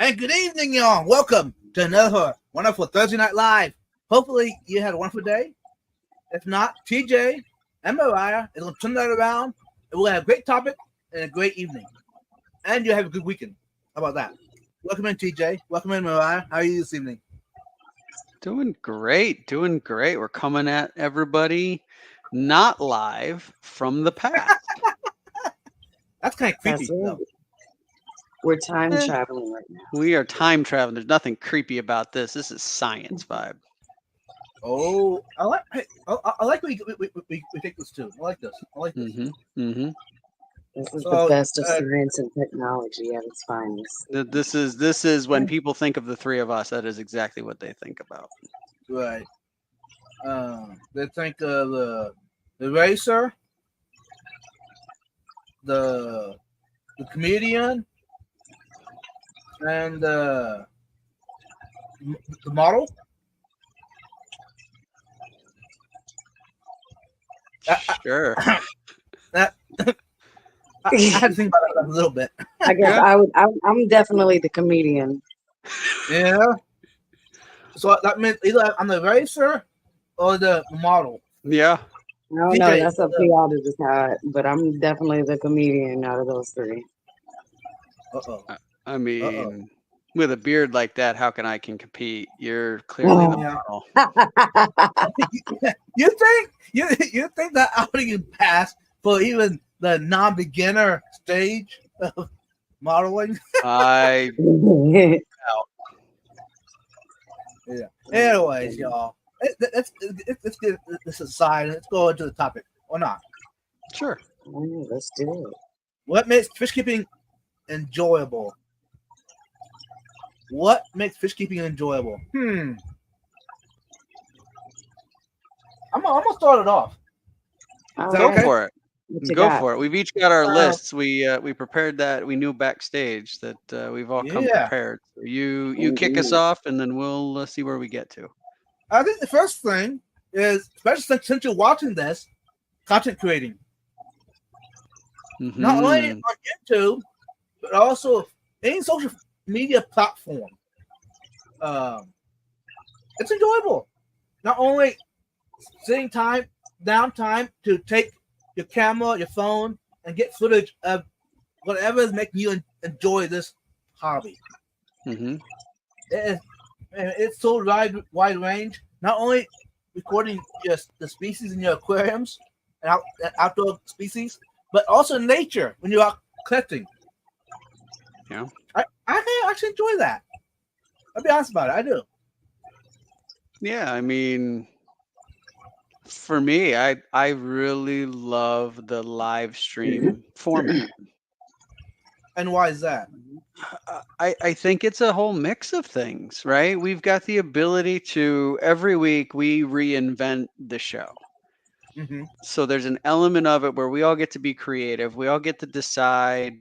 And good evening, y'all. Welcome to another wonderful Thursday Night Live. Hopefully, you had a wonderful day. If not, TJ and Mariah is going to turn that around, and we'll have a great topic and a great evening. And you'll have a good weekend. How about that? Welcome in, TJ. Welcome in, Mariah. How are you this evening? Doing great. We're coming at everybody not live from the past. That's kind of creepy, That's it. though. We're time Eh. traveling right now. We are time traveling. There's nothing creepy about this. This is science vibe. Oh, I like we take this too. I like this. I like this. Mm-hmm. This is So, the best of science and technology at its finest. This is when people think of the three of us. That is exactly what they think about. Right. They think of the racer, the comedian, and the model. Sure. That I had to think about that a little bit. I guess I'm definitely the comedian. Yeah. So that means either I'm the racer or the model. Yeah. No, TJ, that's up to y'all to decide. But I'm definitely the comedian out of those three. Uh-oh. I mean, with a beard like that, how can I compete? You're clearly the model. You think that outing can pass for even the non-beginner stage of modeling? I Yeah. Anyways, y'all, let's get this aside and let's go into the topic or not. sure. Let's do it. What makes fish keeping enjoyable? What makes fish keeping enjoyable? I'm gonna start it off. All Is that Go okay? for it. What you Go got? for it. We've each got our lists. We prepared that. We knew backstage that we've all come Yeah. prepared. So you kick us Indeed. off, and then we'll see where we get to. I think the first thing is, especially since you're watching this, content creating. Not only Mhm. on YouTube, but also any social media platform. It's enjoyable. Not only sitting down time to take your camera, your phone, and get footage of whatever is making you enjoy this hobby. Mhm. It's so wide range. Not only recording the species in your aquariums and outdoor species, but also nature when you're out collecting. Yeah. I can actually enjoy that. I'll be honest about it. I do. Yeah. I mean, for me, I really love the live stream format. And why is that? I think it's a whole mix of things, right? We've got the ability to every week we reinvent the show. Mm-hmm. So there's an element of it where we all get to be creative. We all get to decide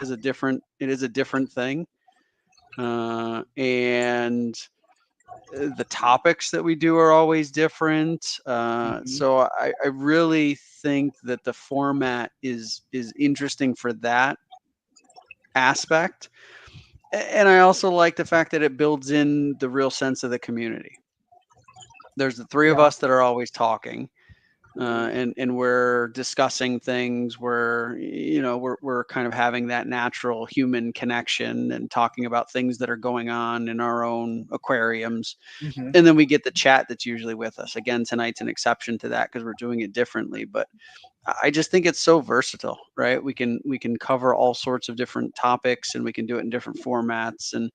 it is a different thing. And the topics that we do are always different. So I really think that the format is interesting for that aspect. And I also like the fact that it builds in the real sense of the community. There's the three of us that are always talking, and we're discussing things. We're kind of having that natural human connection and talking about things that are going on in our own aquariums. Mm-hmm. And then we get the chat that's usually with us. Again, tonight's an exception to that because we're doing it differently. But I just think it's so versatile, right? We can cover all sorts of different topics, and we can do it in different formats. And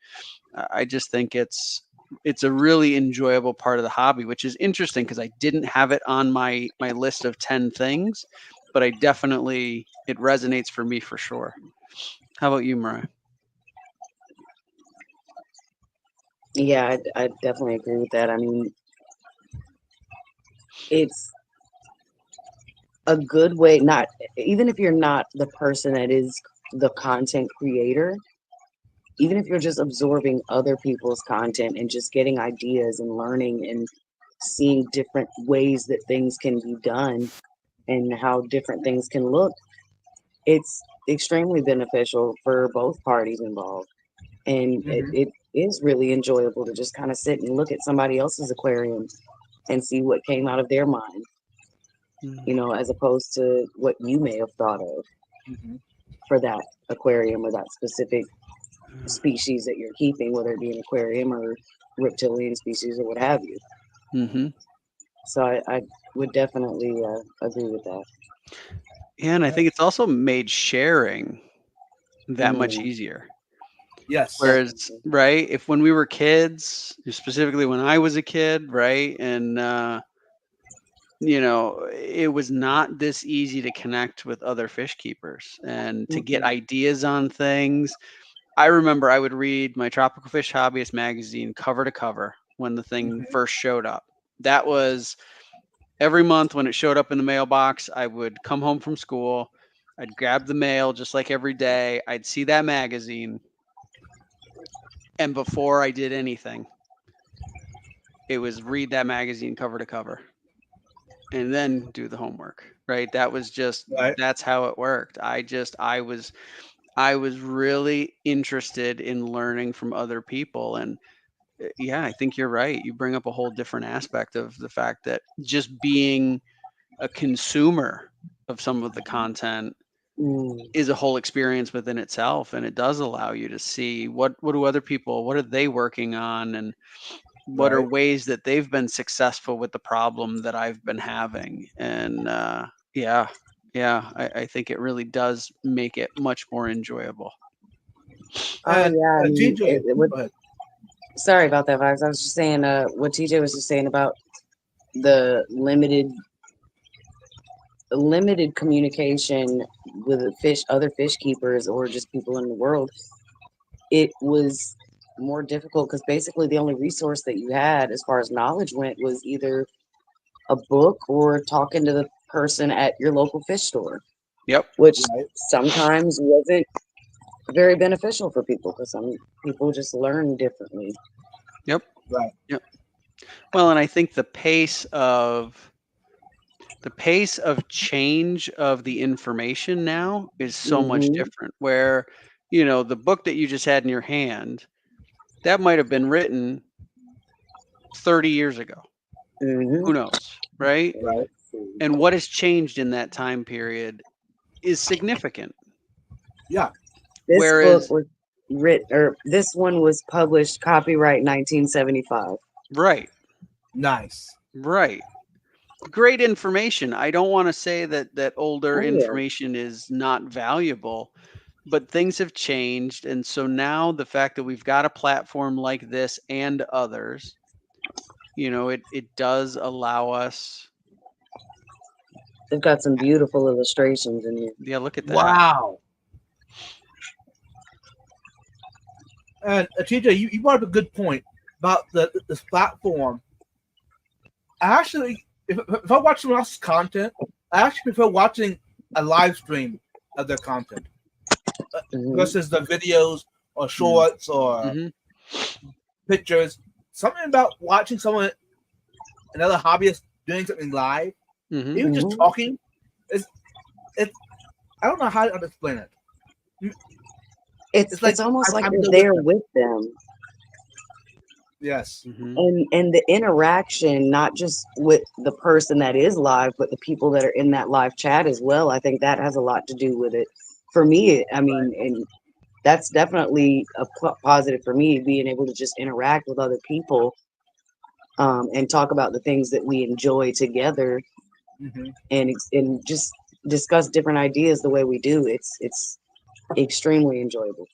I just think it's a really enjoyable part of the hobby, which is interesting because I didn't have it on my list of 10 things, but it resonates for me for sure. How about you, Mariah? Yeah, I definitely agree with that. I mean, it's a good way, not even if you're not the person that is the content creator, even if you're just absorbing other people's content and just getting ideas and learning and seeing different ways that things can be done, and how different things can look, it's extremely beneficial for both parties involved. And Mhm. it is really enjoyable to just kind of sit and look at somebody else's aquarium and see what came out of their mind, Mm. you know, as opposed to what you may have thought of Mhm. for that aquarium or that specific species that you're keeping, whether it be an aquarium or reptilian species or what have you. Mm-hmm. So I would definitely agree with that. Yeah, and I think it's also made sharing that much Mm, easier. Yes. Whereas, definitely. right, if when we were kids, specifically when I was a kid, right, and it was not this easy to connect with other fish keepers and to get Mhm. ideas on things. I remember I would read my Tropical Fish Hobbyist magazine cover to cover when the thing Mhm. first showed up. That was every month when it showed up in the mailbox. I would come home from school, I'd grab the mail just like every day. I'd see that magazine, and before I did anything, it was read that magazine cover to cover and then do the homework, right? That was just Right. that's how it worked. I was really interested in learning from other people, and yeah, I think you're right. You bring up a whole different aspect of the fact that just being a consumer of some of the content Mm, is a whole experience within itself, and it does allow you to see what do other people, what are they working on, and what are Right. ways that they've been successful with the problem that I've been having. And yeah, yeah, I think it really does make it much more enjoyable. oh And yeah, I mean, TJ, it would. go ahead. Sorry about that, Vibes. I was just saying, what TJ was just saying about the limited communication with the other fish keepers, or just people in the world. It was more difficult because basically the only resource that you had as far as knowledge went was either a book or talking to the person at your local fish store, Yep. which Right. sometimes wasn't very beneficial for people because some people just learn differently. Yep. Right. Yep. Well, and I think the pace of change of the information now is so much Hmm. different. Where, the book that you just had in your hand, that might have been written 30 years ago. Hmm. Who knows, right? Right. And what has changed in that time period is significant. Yeah. This book Whereas, was written, or this one was published copyright 1975. right, Nice. right. Great information. I don't want to say that older Oh yeah, information is not valuable, but things have changed. And so now the fact that we've got a platform like this and others, it does allow us. they've got some beautiful illustrations in here. Yeah, look at that. Wow. And TJ, you brought up a good point about this platform. I actually, if I watch someone else's content, I actually prefer watching a live stream of their content Hmm. versus the videos or shorts or Mm-hmm. pictures. Something about watching someone, another hobbyist, doing something live, Mm-hmm. even just Hmm. talking, is it. I don't know how to explain it. It's It's it's like almost like I'm you're there with there them. with them. Yes. Mm-hmm. And the interaction, not just with the person that is live, but the people that are in that live chat as well. I think that has a lot to do with it. For me, I mean, and that's definitely a positive for me, being able to just interact with other people, and talk about the things that we enjoy together, Hmm. and just discuss different ideas the way we do. It's extremely enjoyable.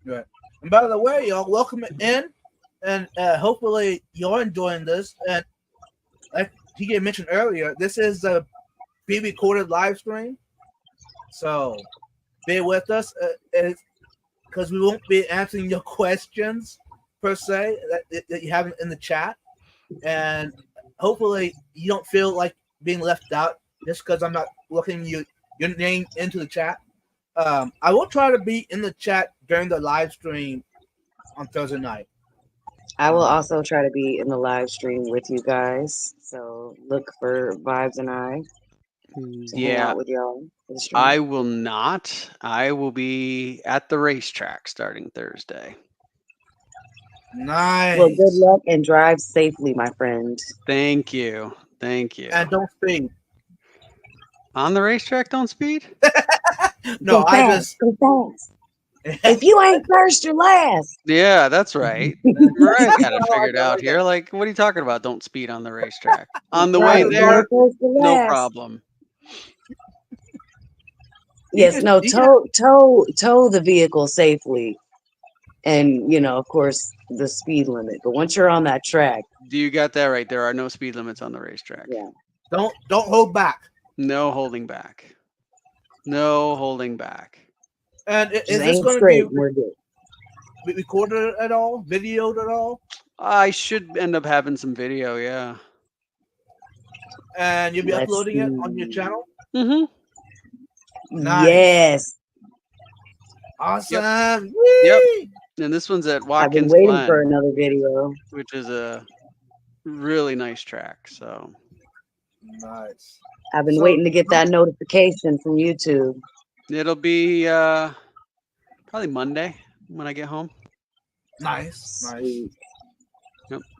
Right. And by the way, y'all, welcome in, and hopefully you're enjoying this. And like TJ mentioned earlier, this is a pre-recorded live stream, so bear with us, because we won't be answering your questions per se that you have in the chat, and hopefully you don't feel like being left out just because I'm not looking your name into the chat. I will try to be in the chat during the live stream on Thursday night. I will also try to be in the live stream with you guys. So look for Vibes and I. to hang Yeah, out with y'all for the stream? I will not. I will be at the racetrack starting Thursday. Nice. Well, good luck and drive safely, my friend. Thank you. Thank you. And don't speed. On the racetrack, don't speed? No, Go I fast, just. go fast. If you ain't first, you're last. Yeah, that's right. Mariah got it figured out here. Like, what are you talking about? Don't speed on the racetrack. On the way Right, there, first to no last. problem. Yes, no, tow the vehicle safely, and of course, the speed limit. But once you're on that track, Do you got that right? There are no speed limits on the racetrack. yeah, Don't hold back. No holding back. No holding back. And just is this aim going to straight. be We're good. recorded at all? Videoed at all? I should end up having some video, yeah. And you'll be Let's uploading it on your see. channel? Mm-hmm. Nice. Yes, Awesome. Yep. Whee! And this one's at I've been Watkins waiting Glen, for another video. which is a really nice track. So Nice. I've been So- waiting to get that notification from YouTube. it'll be probably Monday when I get home. Nice. Nice. Sweet.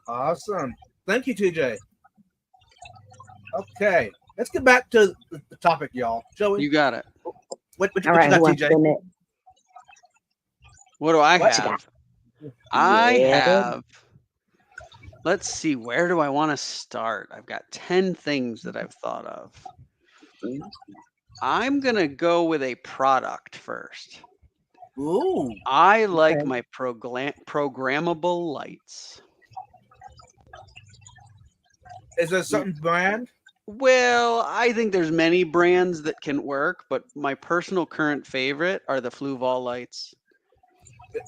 Awesome. Thank you, TJ. Okay. Let's get back to the topic, y'all. Joey, You got it. what All you right, got, who wants to TJ? go next? What do I What you have? I Yeah. have. Let's see. Where do I want to start? I've got 10 things that I've thought of. I'm going to go with a product first. Ooh. I like Okay. my programmable lights. Is there certain brand? Well, I think there's many brands that can work, but my personal current favorite are the Fluval lights.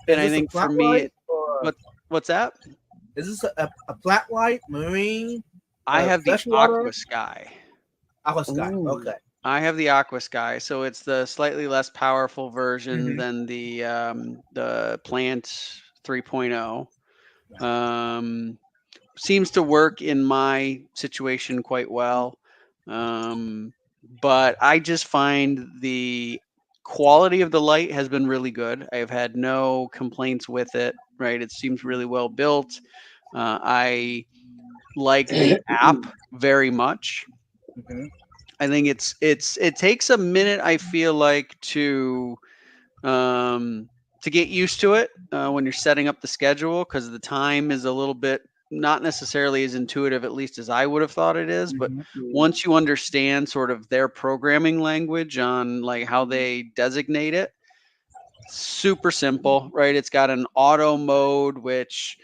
And I Is this a think for flat me, light or what's that? is this a flat light, marine, I have the freshwater? Aqua Sky. Aqua Sky? Ooh. Okay. I have the Aqua Sky, so it's the slightly less powerful version Mhm. than the Plant 3.0. Seems to work in my situation quite well, but I just find the quality of the light has been really good. I have had no complaints with it. Right, it seems really well built. I like the app very much. Mhm. I think it takes a minute, I feel like, to get used to it when you're setting up the schedule, because the time is a little bit not necessarily as intuitive, at least as I would have thought it is. But Mhm. once you understand sort of their programming language on like how they designate it, super simple, right? It's got an auto mode, which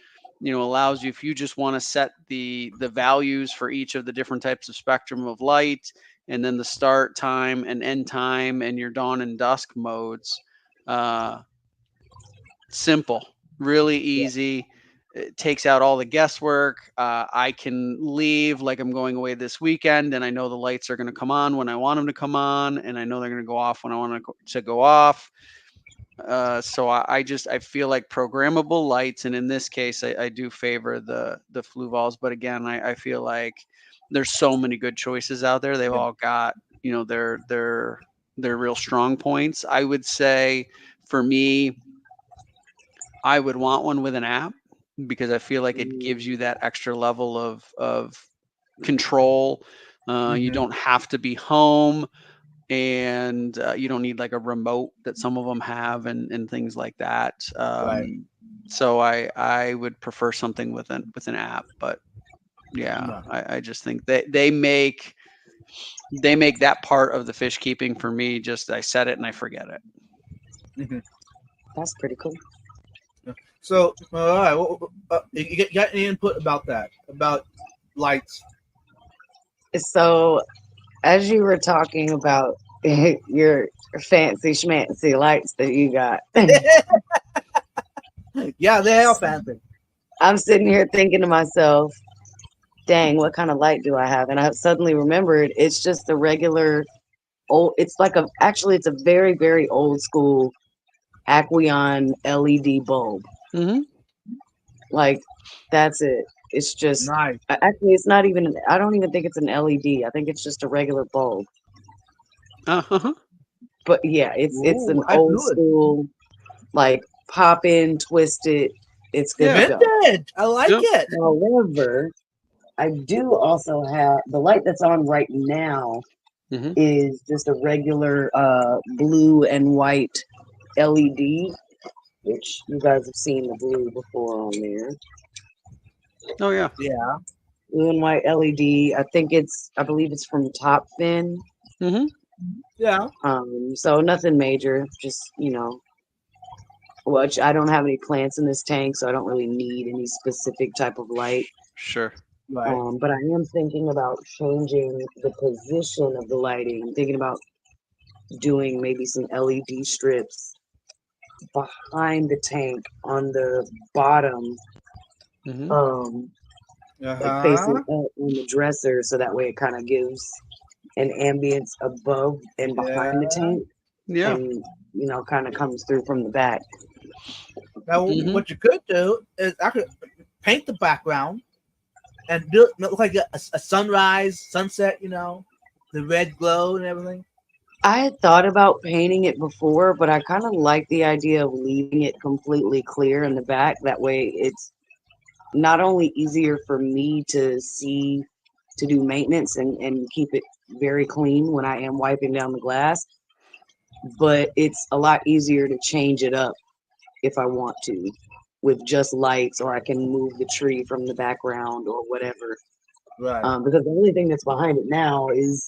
allows you, if you just want to set the values for each of the different types of spectrum of light, and then the start time and end time and your dawn and dusk modes. Simple, really easy. It takes out all the guesswork. I can leave like I'm going away this weekend, and I know the lights are going to come on when I want them to come on, and I know they're going to go off when I want to go off. So I feel like programmable lights, and in this case, I do favor the Fluvals. But again, I feel like there's so many good choices out there. They've all got their real strong points. I would say for me, I would want one with an app, because I feel like it gives you that extra level of control. You Mhm. don't have to be home, and you don't need like a remote that some of them have, and things like that. Right. So I would prefer something with an app. But yeah, No. I just think they make that part of the fish keeping for me, just I set it and I forget it. Mhm. That's pretty cool. So, all right. Well, you got any input about that? About lights? So, as you were talking about your fancy schmancy lights that you got, Yeah, they are fancy. I'm sitting here thinking to myself, dang, what kind of light do I have? And I suddenly remembered it's just the regular old, actually, it's a very, very old school Aqueon LED bulb. Mm-hmm. Like, that's it. It's just, Nice. actually, it's not even, I don't even think it's an LED. I think it's just a regular bulb. Uh-huh. But yeah, it's an Ooh, I old blew it. school, like pop in, twist it. It's good Yeah. to go. Vintage. I like Yep. it. However, I do also have the light that's on right now Hmm. is just a regular blue and white LED, which you guys have seen the blue before on there. Oh yeah. Yeah. Blue and white LED. I believe it's from Top Fin. Hmm. Yeah. So nothing major, just which I don't have any plants in this tank, so I don't really need any specific type of light. Sure. Right. But I am thinking about changing the position of the lighting. I'm thinking about doing maybe some LED strips behind the tank on the bottom, Hmm. like facing Uh-huh. up on the dresser, so that way it kind of gives an ambience above and behind the Yeah. tank, Yeah. and kind of comes through from the back. Now, Hmm. what you could do is I could paint the background and do it look like a sunrise, sunset. The red glow and everything. I had thought about painting it before, but I kind of like the idea of leaving it completely clear in the back. That way, it's not only easier for me to see to do maintenance and keep it very clean when I am wiping down the glass, but it's a lot easier to change it up if I want to with just lights, or I can move the tree from the background or whatever. Right. Because the only thing that's behind it now is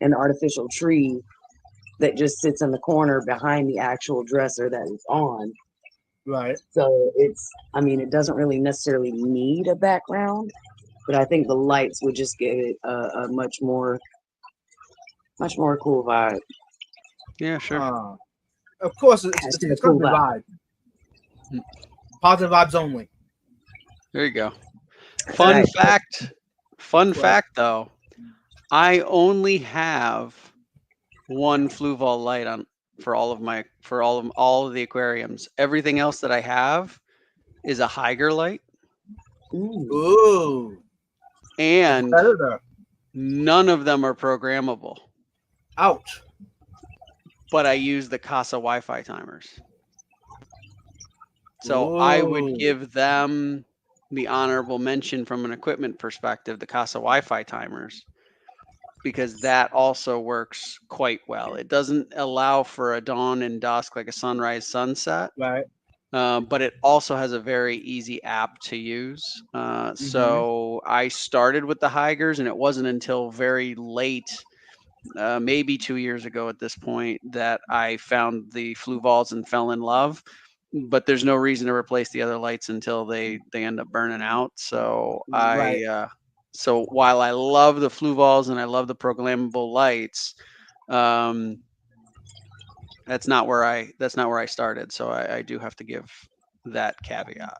an artificial tree that just sits in the corner behind the actual dresser that it's on. Right. So it doesn't really necessarily need a background, but I think the lights would just give it a much more cool vibe. Yeah. Sure. Of course, it's Hashtag it's got cool the vibe. vibe. Positive vibes only. There you go. All Fun right. fact. Fun What? fact though. I only have one Fluval light on for all of the aquariums. Everything else that I have is a Haiger light, Ooh. and Competitor. none of them are programmable. Ouch. But I use the Casa Wi-Fi timers. So I would Ooh. give them the honorable mention from an equipment perspective, the Casa Wi-Fi timers, because that also works quite well. It doesn't allow for a dawn and dusk like a sunrise sunset, Right. but it also has a very easy app to use. So I started with the Heigers, and it wasn't until very late, maybe 2 years ago at this point, that I found the Fluvals and fell in love. But there's no reason to replace the other lights until they end up burning out. So Right. so while I love the Fluvals and I love the programmable lights, that's not where I started. So I do have to give that caveat.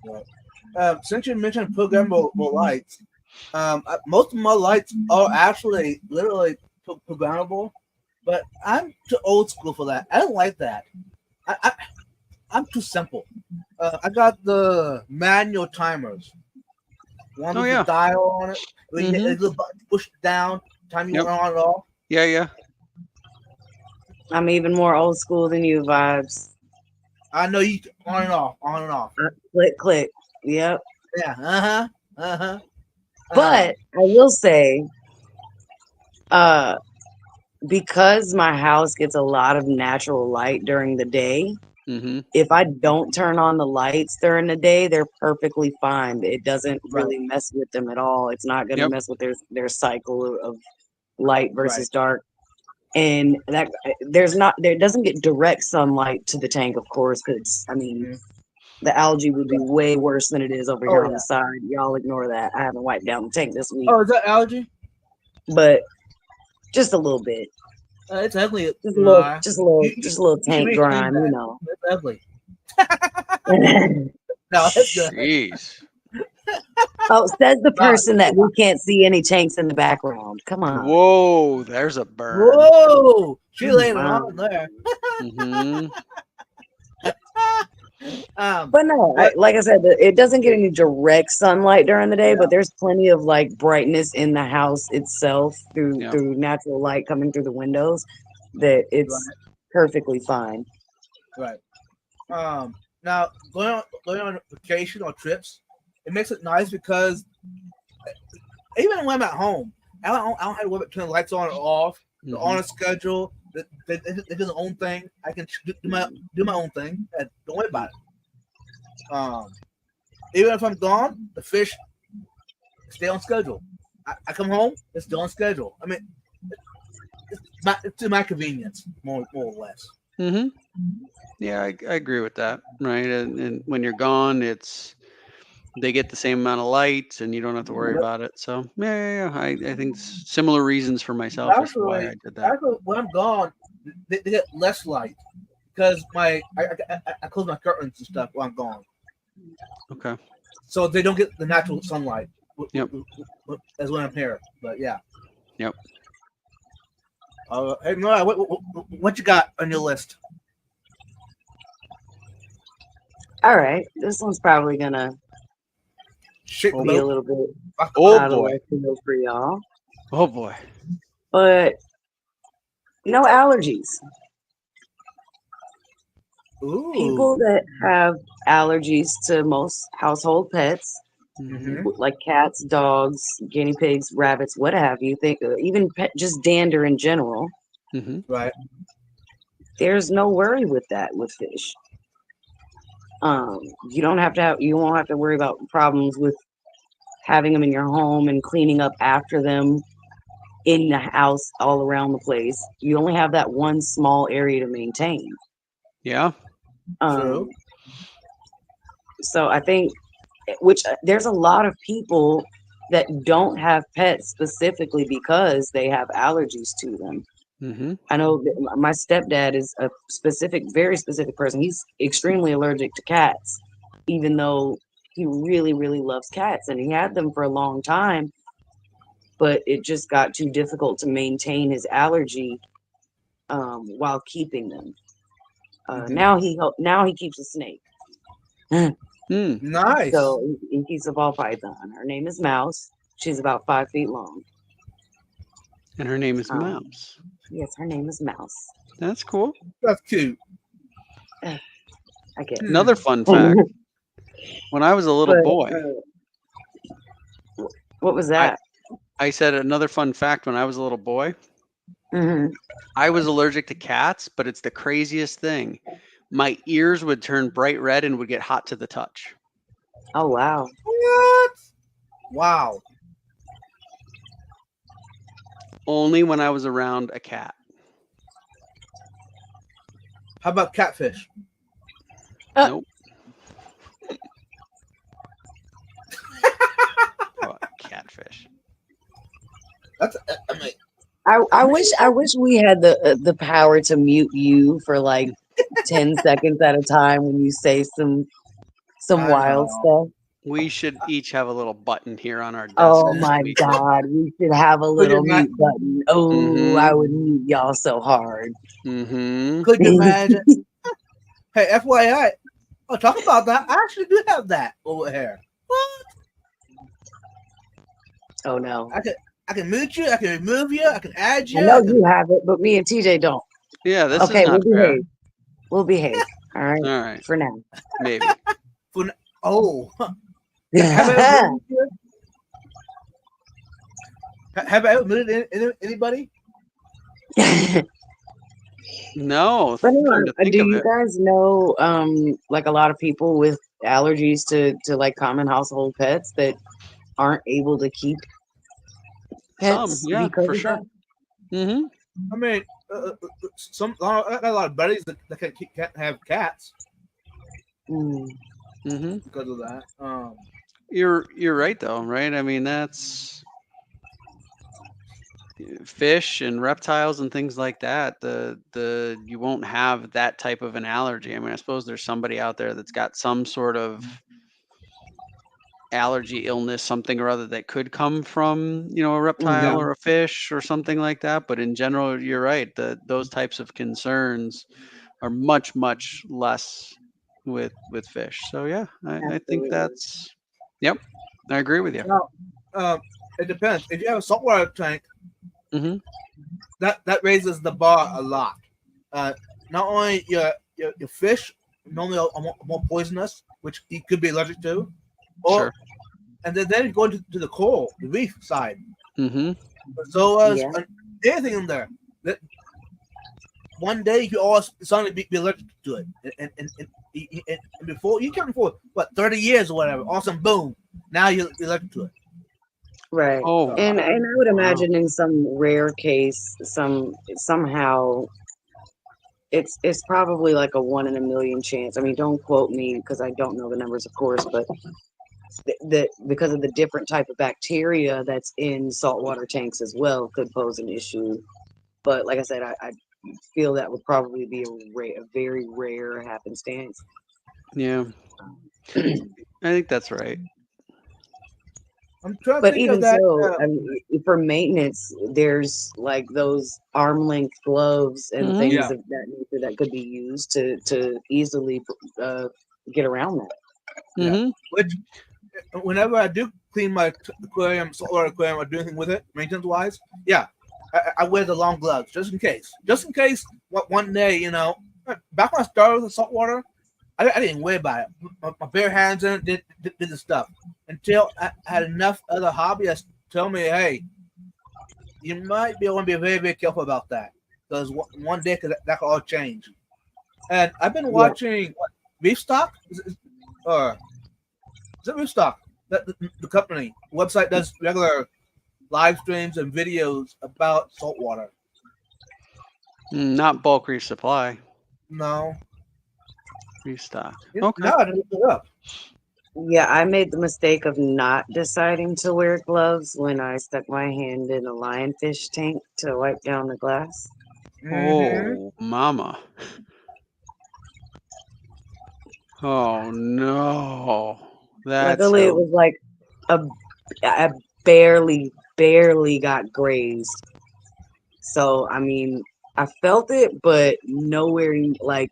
Right. Since you mentioned programmable lights, most of my lights are actually literally programmable, but I'm too old school for that. I don't like that. I'm too simple. I got the manual timers. One Oh with the yeah. dial on it. Where you hit a Hmm. little button, push it down, time you Yep. want on and off. Yeah. Yeah. I'm even more old school than you, vibes. I know you on and off, on and off. Click, click. Yep. Yeah. Uh-huh. But I will say, uh, because my house gets a lot of natural light during the day, Hmm. if I don't turn on the lights during the day, they're perfectly fine. It doesn't Right. really mess with them at all. It's not going to Yep. mess with their cycle of light versus Right. dark. And that there doesn't get direct sunlight to the tank, of course, because Mhm. the algae would be way worse than it is over Oh here on yeah. the side. Y'all ignore that. I haven't wiped down the tank this week, Oh, is that allergy? but just a little bit, It's ugly. just a little, Mariah. just a little, You, you, just a little you should tank really clean grime, that. It's ugly. oh, No, it's good. Jeez. says the Right. person that we can't see any tanks in the background. Come on. Whoa, there's a burn. Whoa, she Come laid it on. on there. Hmm. But no, what? like I said, it doesn't get any direct sunlight during the day, Yeah, but there's plenty of like brightness in the house itself Yeah. through natural light coming through the windows that it's right, perfectly fine. right. Now going on vacation or trips, it makes it nice because even when I'm at home, I don't have to worry about turning the lights on or off. They're on a schedule. They do their own thing. I can do my own thing. And don't worry about it. Even if I'm gone, the fish stay on schedule. I come home, it's still on schedule. I mean, it's to my convenience, more or less. Mm-hmm. Yeah, I agree with that. Right. And when you're gone, they get the same amount of light and you don't have to worry about it. So yeah. I think similar reasons for myself as to why Actually, I did that. when I'm gone, they get less light because I close my curtains and stuff while I'm gone, Okay. so they don't get the natural sunlight Yep. as when I'm here. But yeah. Yep. Hey, Mariah, what you got on your list? All right, this one's probably gonna Shake the be a boat. little bit Oh out of boy. left field for y'all, Oh boy. but no allergies. People Ooh. that have allergies to most household pets, Mm-hmm. like cats, dogs, guinea pigs, rabbits, what have you, think even just dander in general, Mm-hmm. Right. there's no worry with that with fish. You won't have to worry about problems with having them in your home and cleaning up after them in the house all around the place. You only have that one small area to maintain. Yeah. Um, True. so I think, which there's a lot of people that don't have pets specifically because they have allergies to them. Mm-hmm. I know that my stepdad is a very specific person. He's extremely allergic to cats, even though he really, really loves cats and he had them for a long time, but it just got too difficult to maintain his allergy while keeping them. Mhm. Now he keeps a snake. Mm. Nice. So he keeps a ball python. Her name is Mouse. She's about 5 feet long. And her name is Um, Mouse. yes, her name is Mouse. That's cool. That's cute. I guess. Hmm. Another fun fact. When I was a little But boy, what was I, that? I said another fun fact when I was a little boy. Hmm. I was allergic to cats, but it's the craziest thing. My ears would turn bright red and would get hot to the touch. Oh wow. What? Wow. Only when I was around a cat. How about catfish? Nope. How about catfish? That's. I mean, I wish we had the power to mute you for like 10 seconds at a time when you say some I wild know. stuff. We should each have a little button here on our desk. Oh that my we could- God, we should have a Could you little mute button. Oh, Mhm. I would mute y'all so hard. Mhm. Could you imagine? Hey, FYI. Oh, talk about that. I actually do have that over here. What? Oh no. I can mute you. I can remove you. I can add I you. know I can, you have it, but me and TJ don't. Yeah, this Okay, is not we'll fair. behave. We'll behave. All right. All right, For now. maybe. oh. Have I ever muted you? Have I ever muted anybody? No, But come to think do of you it. guys know like a lot of people with allergies to like common household pets that aren't able to keep Some, pets yeah, because for of sure. that? Hmm. I mean, I got a lot of buddies that can't have cats Mm. Hmm. because of that. You're right though, right? I mean, that's fish and reptiles and things like that. The you won't have that type of an allergy. I mean, I suppose there's somebody out there that's got some sort of allergy illness, something or other that could come from, a reptile Mhm. or a fish or something like that. But in general, you're right. Those types of concerns are much, much less with fish. So yeah, I think Absolutely. that's yep. I agree with you. Now, it depends. If you have a saltwater tank, Hmm. that raises the bar a lot. Not only your fish normally are more poisonous, which you could be allergic to, or Sure. and then you go into to the coral, the reef side, Hmm. zoas, Yeah. and anything in there. That one day you could all suddenly be allergic to it, and before you can for what 30 years or whatever, awesome, boom, now you're allergic to it. Right. Oh And I would wow. imagine in some rare case, somehow it's probably like a 1 in a million chance. I mean, don't quote me because I don't know the numbers, of course, but that because of the different type of bacteria that's in saltwater tanks as well could pose an issue. But like I said, I feel that would probably be a very rare happenstance. Yeah, I think that's right. I'm trying to But think of even that. so, I mean, for maintenance, there's like those arm length gloves and Hmm. things Yeah, of that nature that could be used to easily uh, get around that. yeah. Hmm. Which whenever I do clean my aquarium, saltwater aquarium, or do anything with it, maintenance wise, yeah, I wear the long gloves just in case. Just in case one day, back when I started with the saltwater, I didn't worry about it. My bare hands in it did the stuff until I had enough other hobbyists tell me, hey, you might be want to be very, very careful about that because one day that could all change. And I've been Yeah, watching Reef Stock, or is it Reef Stock? That the company website does regular live streams and videos about saltwater. Not bulk resupply, No, restock. Okay. now I didn't look it up. yeah. I made the mistake of not deciding to wear gloves when I stuck my hand in a lionfish tank to wipe down the glass. Mm-hmm. Oh, mama. Oh no. That's Luckily, it how. was like a I barely got grazed. So I mean, I felt it, but nowhere like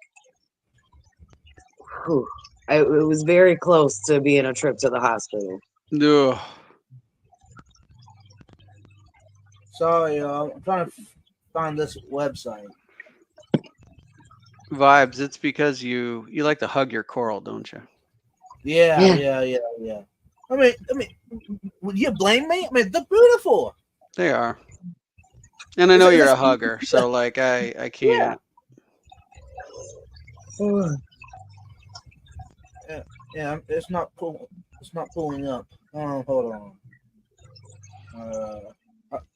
whew, it was very close to being a trip to the hospital. Ugh. Sorry, I'm trying to find this website. Vibes. It's because you like to hug your coral, don't you? Yeah, Yeah. yeah, yeah, yeah. I mean, would you blame me? I mean, they're beautiful. They are. And I It's, know it's you're a just, hugger, so like I yeah, can't. yeah, yeah. It's not pull. It's not pulling up. Oh, hold on.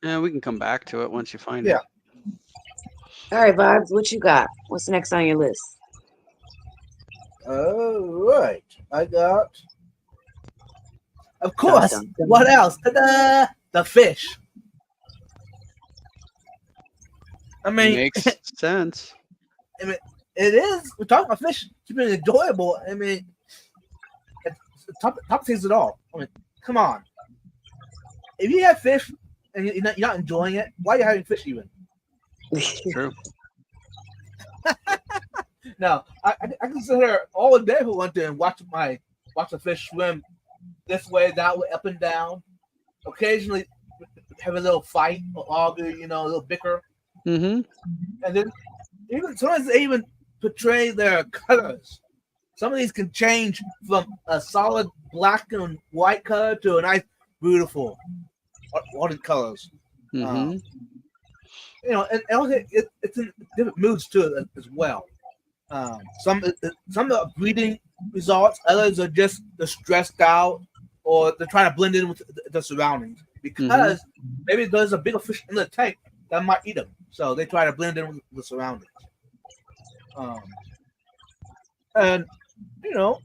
Yeah, we can come back to it once you find Yeah. it. All right, Vibes, what you got? What's next on your list? All right. I got. Of Dun, course. dun, dun. What else? Ta-da! The fish. I mean, Makes sense. I mean, it is. We're talking about fish. It's been enjoyable. I mean, it's top things at all. I mean, come on. If you have fish and you're not enjoying it, why are you having fish even? It's true. No, I can sit here all day if I want to and watch the fish swim this way, that way, up and down. Occasionally have a little fight or argue, a little bicker, Mm-hmm. and then even sometimes they even portray their colors. Some of these can change from a solid black and white color to a nice, beautiful, ordered colors. Um, Mm-hmm. and also it's in different moods too as well. Some are breeding results, others are just they're stressed out or they're trying to blend in with the surroundings Mm-hmm. because maybe there's a bigger fish in the tank that might eat them, so they try to blend in with the surroundings. Um, and you know,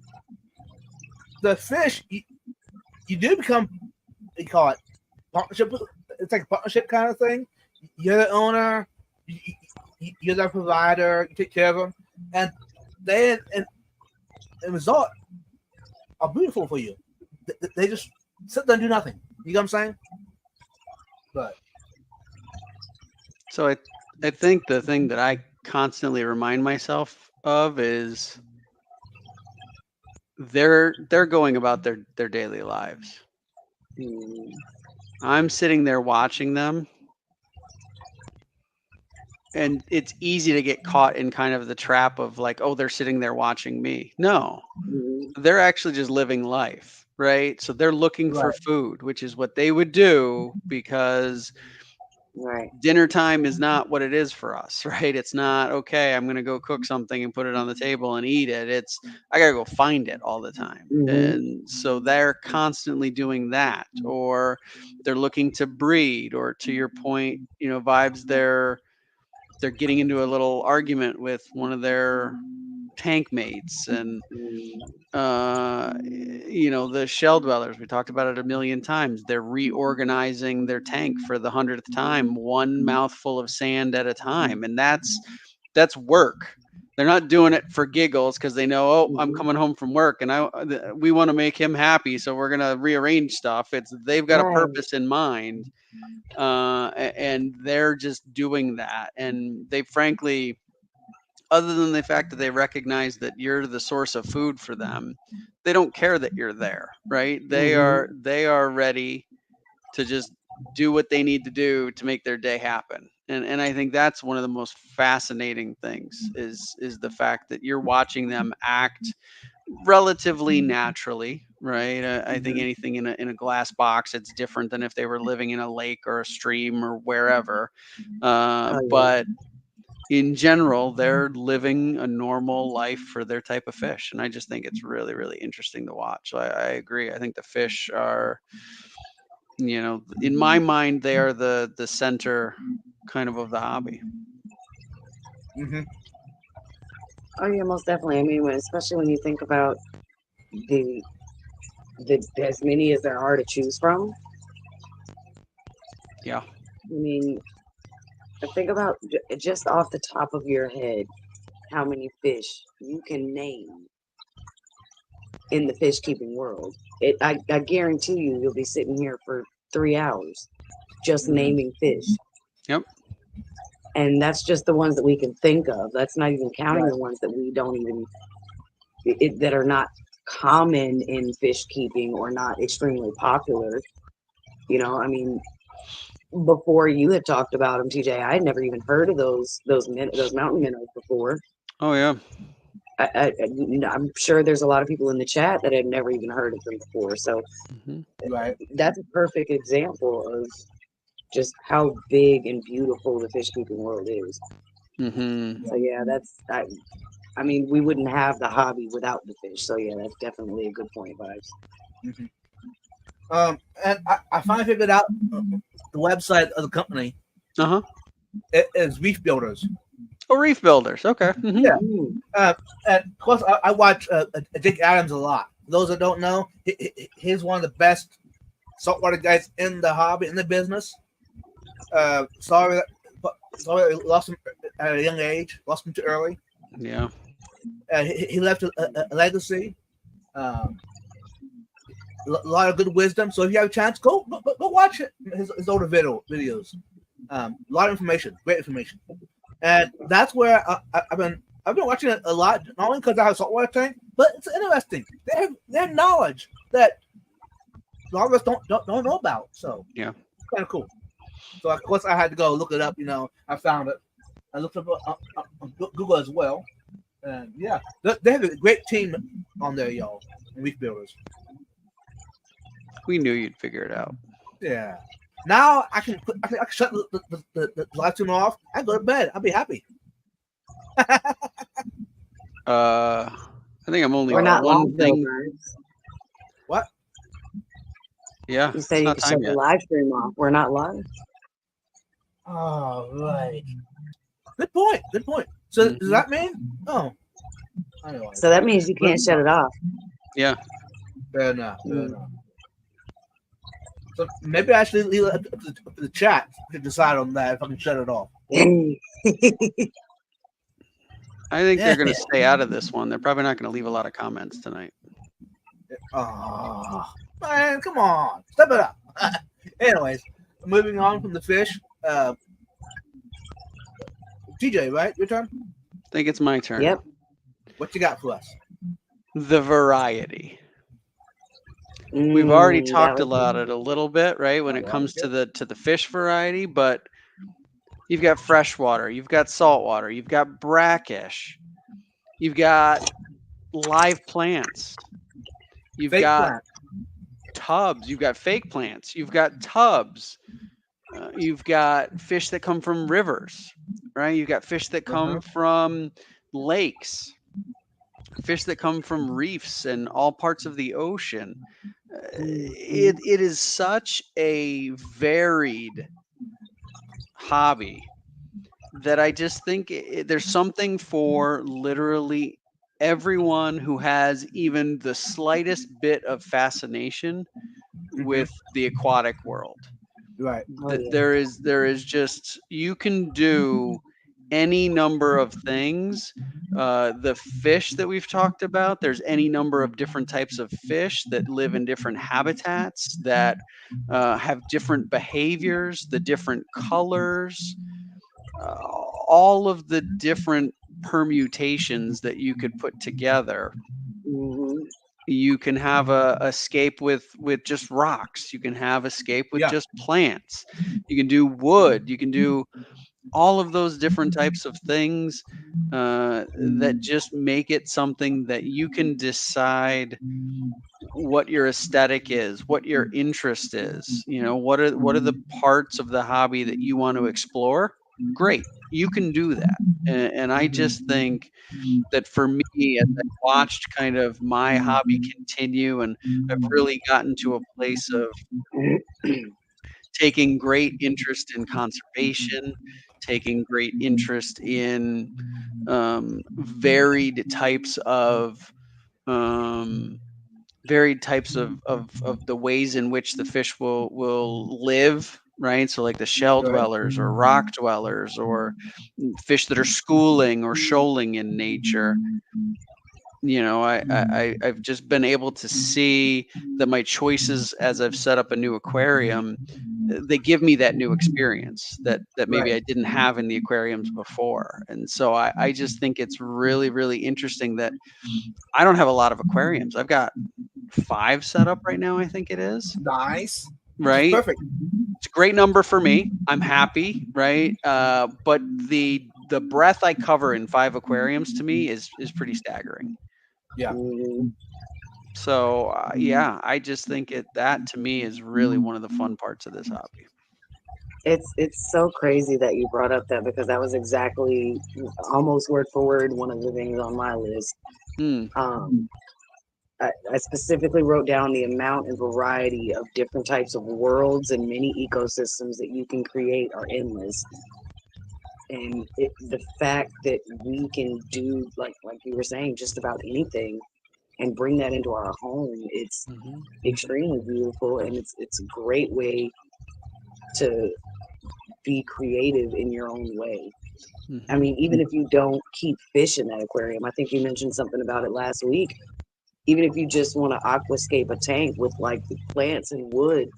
the fish you do become they call it partnership. It's like a partnership kind of thing. You're the owner, you're the provider, you take care of them, and they in result are beautiful for you. They just sit there and do nothing. You know what I'm saying? But So I think the thing that I constantly remind myself of is they're going about their daily lives. Mm, I'm sitting there watching them, and it's easy to get caught in kind of the trap of like, oh, they're sitting there watching me. No, mm, they're actually just living life, right? So they're looking for Right. food, which is what they would do because right. dinner time is not what it is for us, right? It's not, okay, I'm going to go cook something and put it on the table and eat it. It's, I got to go find it all the time. Mm-hmm. And so they're constantly doing that, or they're looking to breed, or to your point, Vibes, they're getting into a little argument with one of their tank mates, and the shell dwellers, we talked about it a million times, they're reorganizing their tank for the 100th time, one mouthful of sand at a time, and that's work. They're not doing it for giggles because they know, oh, I'm coming home from work and we want to make him happy, so we're going to rearrange stuff. It's, they've got a Right. purpose in mind, and they're just doing that. And they, frankly, other than the fact that they recognize that you're the source of food for them, they don't care that you're there, right? They are ready to just do what they need to do to make their day happen. And I think that's one of the most fascinating things is the fact that you're watching them act relatively naturally, right? I think anything in a glass box, it's different than if they were living in a lake or a stream or wherever. Oh, yeah. But in general, they're living a normal life for their type of fish. And I just think it's really, really interesting to watch. I agree. I think the fish are, in my mind, they are the center kind of the hobby. Mm-hmm. Oh yeah, most definitely. I mean, especially when you think about the as many as there are to choose from. Yeah. I mean, think about just off the top of your head how many fish you can name in the fish keeping world. I guarantee you'll be sitting here for 3 hours just naming fish. Yep. And that's just the ones that we can think of. That's not even counting Right. the ones that we don't even that are not common in fish keeping or not extremely popular. I mean, before you had talked about them, TJ, I had never even heard of those mountain minnows before. Oh yeah. I'm sure there's a lot of people in the chat that had never even heard of them before. So Right. that's a perfect example of just how big and beautiful the fish keeping world is. Mm-hmm. So yeah, I mean, we wouldn't have the hobby without the fish. So yeah, that's definitely a good point, Vibes. Mm-hmm. And I finally figured out the website of the company. Uh-huh. It is Reef Builders. Oh, Reef Builders. Okay. Mm-hmm. Yeah. Mm. And of course, I watch Jake Adams a lot. For those that don't know, he's one of the best saltwater guys in the hobby, in the business. Sorry, I lost him at a young age. Lost him too early. Yeah. He left a legacy. A lot of good wisdom. So if you have a chance, go watch it. His older videos. A lot of information, great information, and that's where I've been watching it a lot. Not only because I have a saltwater tank, but it's interesting. They have knowledge that a lot of us don't know about. So yeah, it's kind of cool. So of course I had to go look it up. I found it. I looked up on Google as well, and yeah, they have a great team on there, y'all. Reef Builders. we knew you'd figure it out. Yeah. Now I can shut the live stream off and go to bed. I'll be happy. I think I'm only We're not one live though, thing. Vibes. What? Yeah. You said it's you not could time shut the yet. live stream off. We're not live. Oh, right. Good point. Good point. So does that mean? Oh. Anyway. So that means you can't shut it off. Yeah. Fair enough. So maybe I should leave it up to the chat to decide on that if I can shut it off. I think they're going to stay out of this one. They're probably not going to leave a lot of comments tonight. Oh, man, come on. Step it up. Anyways, moving on from the fish. TJ, right? Your turn? I think it's my turn. Yep. What you got for us? the variety. We've already That talked was about it a little bit, right? When I it like comes it. to the fish variety, but you've got freshwater, you've got saltwater, you've got brackish, you've got live plants, you've Fake got plant. tubs, you've got fake plants, you've got tubs, you've got fish that come from rivers, right? You've got fish that come from lakes, fish that come from reefs and all parts of the ocean. It is such a varied hobby that I just think there's something for literally everyone who has even the slightest bit of fascination with the aquatic world. Right. Oh, yeah. There is just, you can do any number of things. The fish that we've talked about, there's any number of different types of fish that live in different habitats that have different behaviors, the different colors, uh, all of the different permutations that you could put together. Mhm. You can have a escape with just rocks. You can have escape with Yeah. just plants. You can do wood. You can do all of those different types of things that just make it something that you can decide what your aesthetic is, what your interest is. You know, what are the parts of the hobby that you want to explore? Great, you can do that. And I just think that for me, as I watched kind of my hobby continue, and I've really gotten to a place of taking great interest in conservation, taking great interest in varied types of um, of the ways in which the fish will live, right? So like the shell Right. dwellers or rock dwellers or fish that are schooling or shoaling in nature. You know, I've just been able to see that my choices as I've set up a new aquarium, they give me that new experience that maybe Right. I didn't have in the aquariums before. And so I just think it's really, really interesting that I don't have a lot of aquariums. I've got 5 set up right now, I think it is, Nice. Which is right? perfect. It's a great number for me. I'm happy, right? But the breadth I cover in 5 aquariums to me is pretty staggering. Yeah. Mhm. So yeah, I just think that to me is really one of the fun parts of this hobby. It's so crazy that you brought up that because that was exactly almost word for word one of the things on my list. Hmm. Um, I specifically wrote down the amount and variety of different types of worlds and mini ecosystems that you can create are endless. And the fact that we can do like you were saying, just about anything and bring that into our home, it's Mhm. extremely beautiful and it's a great way to be creative in your own way. I Mhm. mean, even if you don't keep fish in that aquarium, I think you mentioned something about it last week. Even if you just want to aquascape a tank with like the plants and wood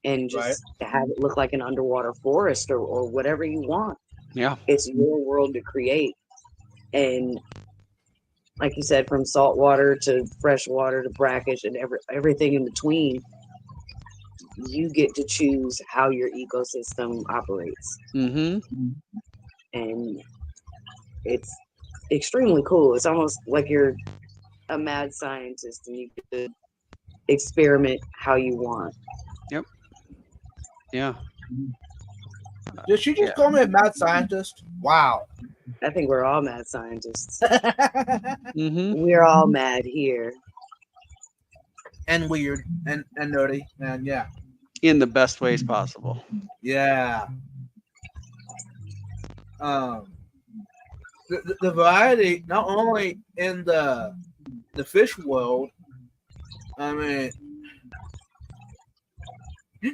and Right. just have it look like an underwater forest or whatever you want, Yeah. it's your world to create. And like you said, from saltwater to freshwater to brackish and everything in between, you get to choose how your ecosystem operates. Mhm. And it's extremely cool. It's almost like you're a mad scientist and you get to experiment how you want. Yep. Yeah. Did she Yeah. just call me a mad scientist? Wow. I think we're all mad scientists. Mhm. We're all mad here. And weird and nerdy and yeah. In the best ways possible. Yeah. Um the variety not only in the fish world, I mean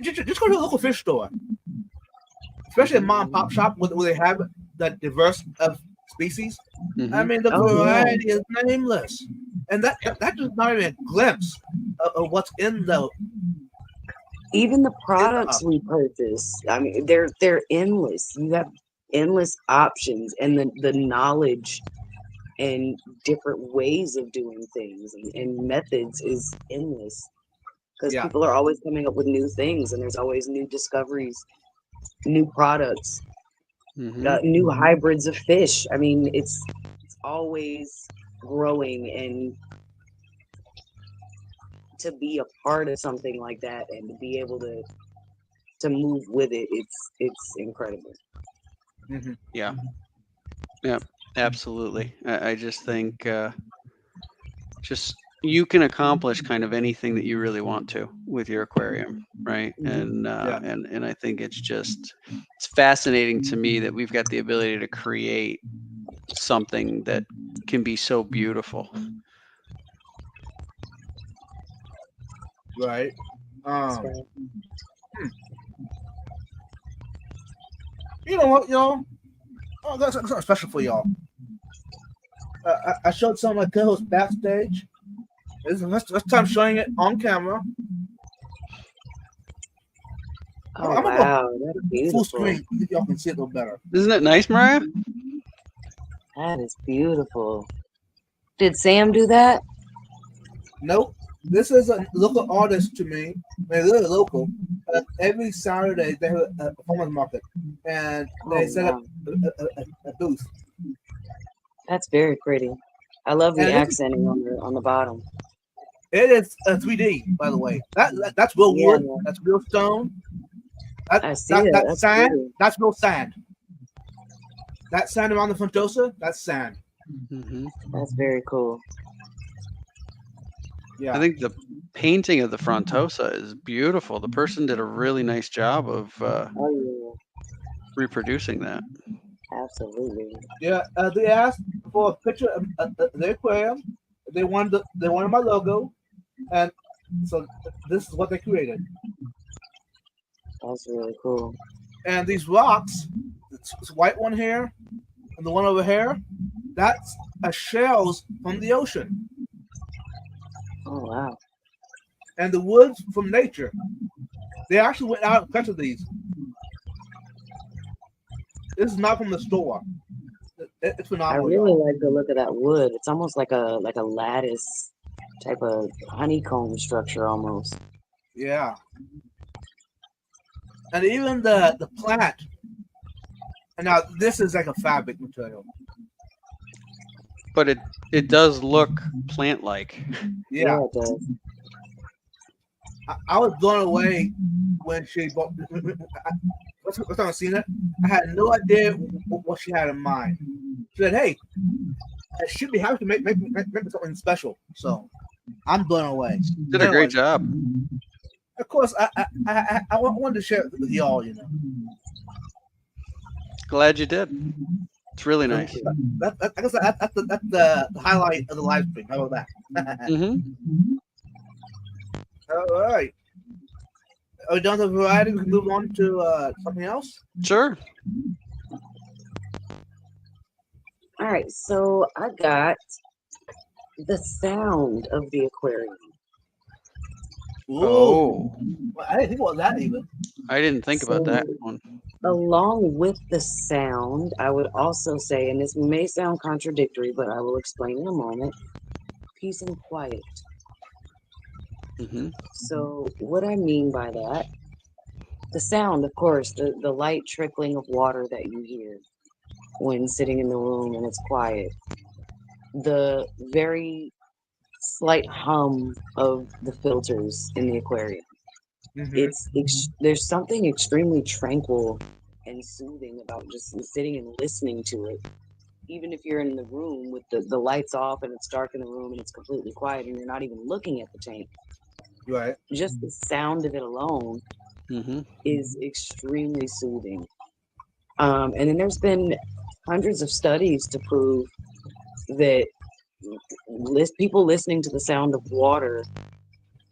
just go to a local fish store, especially a mom and pop shop where they have that diverse of species. I Mhm. mean, the Oh yeah. variety is nameless, and that is not even a glimpse of what's Even the in the products we purchase, I mean, they're endless. You have endless options and the knowledge and different ways of doing things and methods is endless because Yeah. people are always coming up with new things and there's always new discoveries, new products, new hybrids of fish. I mean, it's always growing, and to be a part of something like that and to be able to move with it, it's incredible. Mhm. Yeah. Yeah. Absolutely. I just think just you can accomplish kind of anything that you really want to with your aquarium, right? And Yeah. and I think it's fascinating to me that we've got the ability to create something that can be so beautiful. Right. That's Um. right. You know what, y'all? Oh, that's something special for y'all. I showed some of my co-hosts backstage. This is the first time showing it on camera. Oh I'm gonna go wow, that's full beautiful. screen. So y'all can see it a little better. Isn't it nice, Mariah? That is beautiful. Did Sam do that? Nope. This is a local artist to me. They're really local. Every Saturday they have a farmers market, and Oh they set up wow, a booth. that's very pretty. I love the And accenting on the bottom. it is a 3D, by the way. That's real Yeah, wood. That's real stone. That I see it. that That's sand. pretty. That's real sand. That sand around the Frontosa. That's sand. Hmm. That's very cool. I Yeah. think the painting of the Frontosa is beautiful. The person did a really nice job of Oh reproducing that. yeah, absolutely. Yeah. They asked for a picture of the aquarium. They wanted my logo, and so this is what they created. That's really cool. And these rocks, this white one here and the one over here, that's a shells from the ocean, Oh wow. and the woods from nature. They actually went out and collected these. This is not from the store. It's I phenomenal, really y'all. like the look of that wood. It's almost like a lattice type of honeycomb structure almost. Yeah. And even the plant. And now this is like a fabric material. But it does look plant-like. Yeah. Yeah, it does. I was blown away when she bought. First time I seen it, I had no idea what she had in mind. She said, "Hey, I should be happy to make something special." So I'm blown away. Did a great Anyways, job. of course, I wanted to share it with y'all. You know, Glad you did. It's really Thank nice. you. I guess that's the highlight of the live stream. How about that? Hmm. All right. Are we done with variety? We can move on to something else. Sure. All right, so I got the sound of the aquarium. Ooh, Oh, well, I didn't think about that even. I didn't think about that one. Along with the sound, I would also say, and this may sound contradictory, but I will explain in a moment, peace and quiet. Hmm. So, what I mean by that, the sound, of course, the light trickling of water that you hear when sitting in the room and it's quiet, the very slight hum of the filters in the aquarium. Mm-hmm. There's something extremely tranquil and soothing about just sitting and listening to it. Even if you're in the room with the lights off and it's dark in the room and it's completely quiet and you're not even looking at the tank, Right. just the sound of it alone Hmm. is extremely soothing. And then there's been hundreds of studies to prove that people listening to the sound of water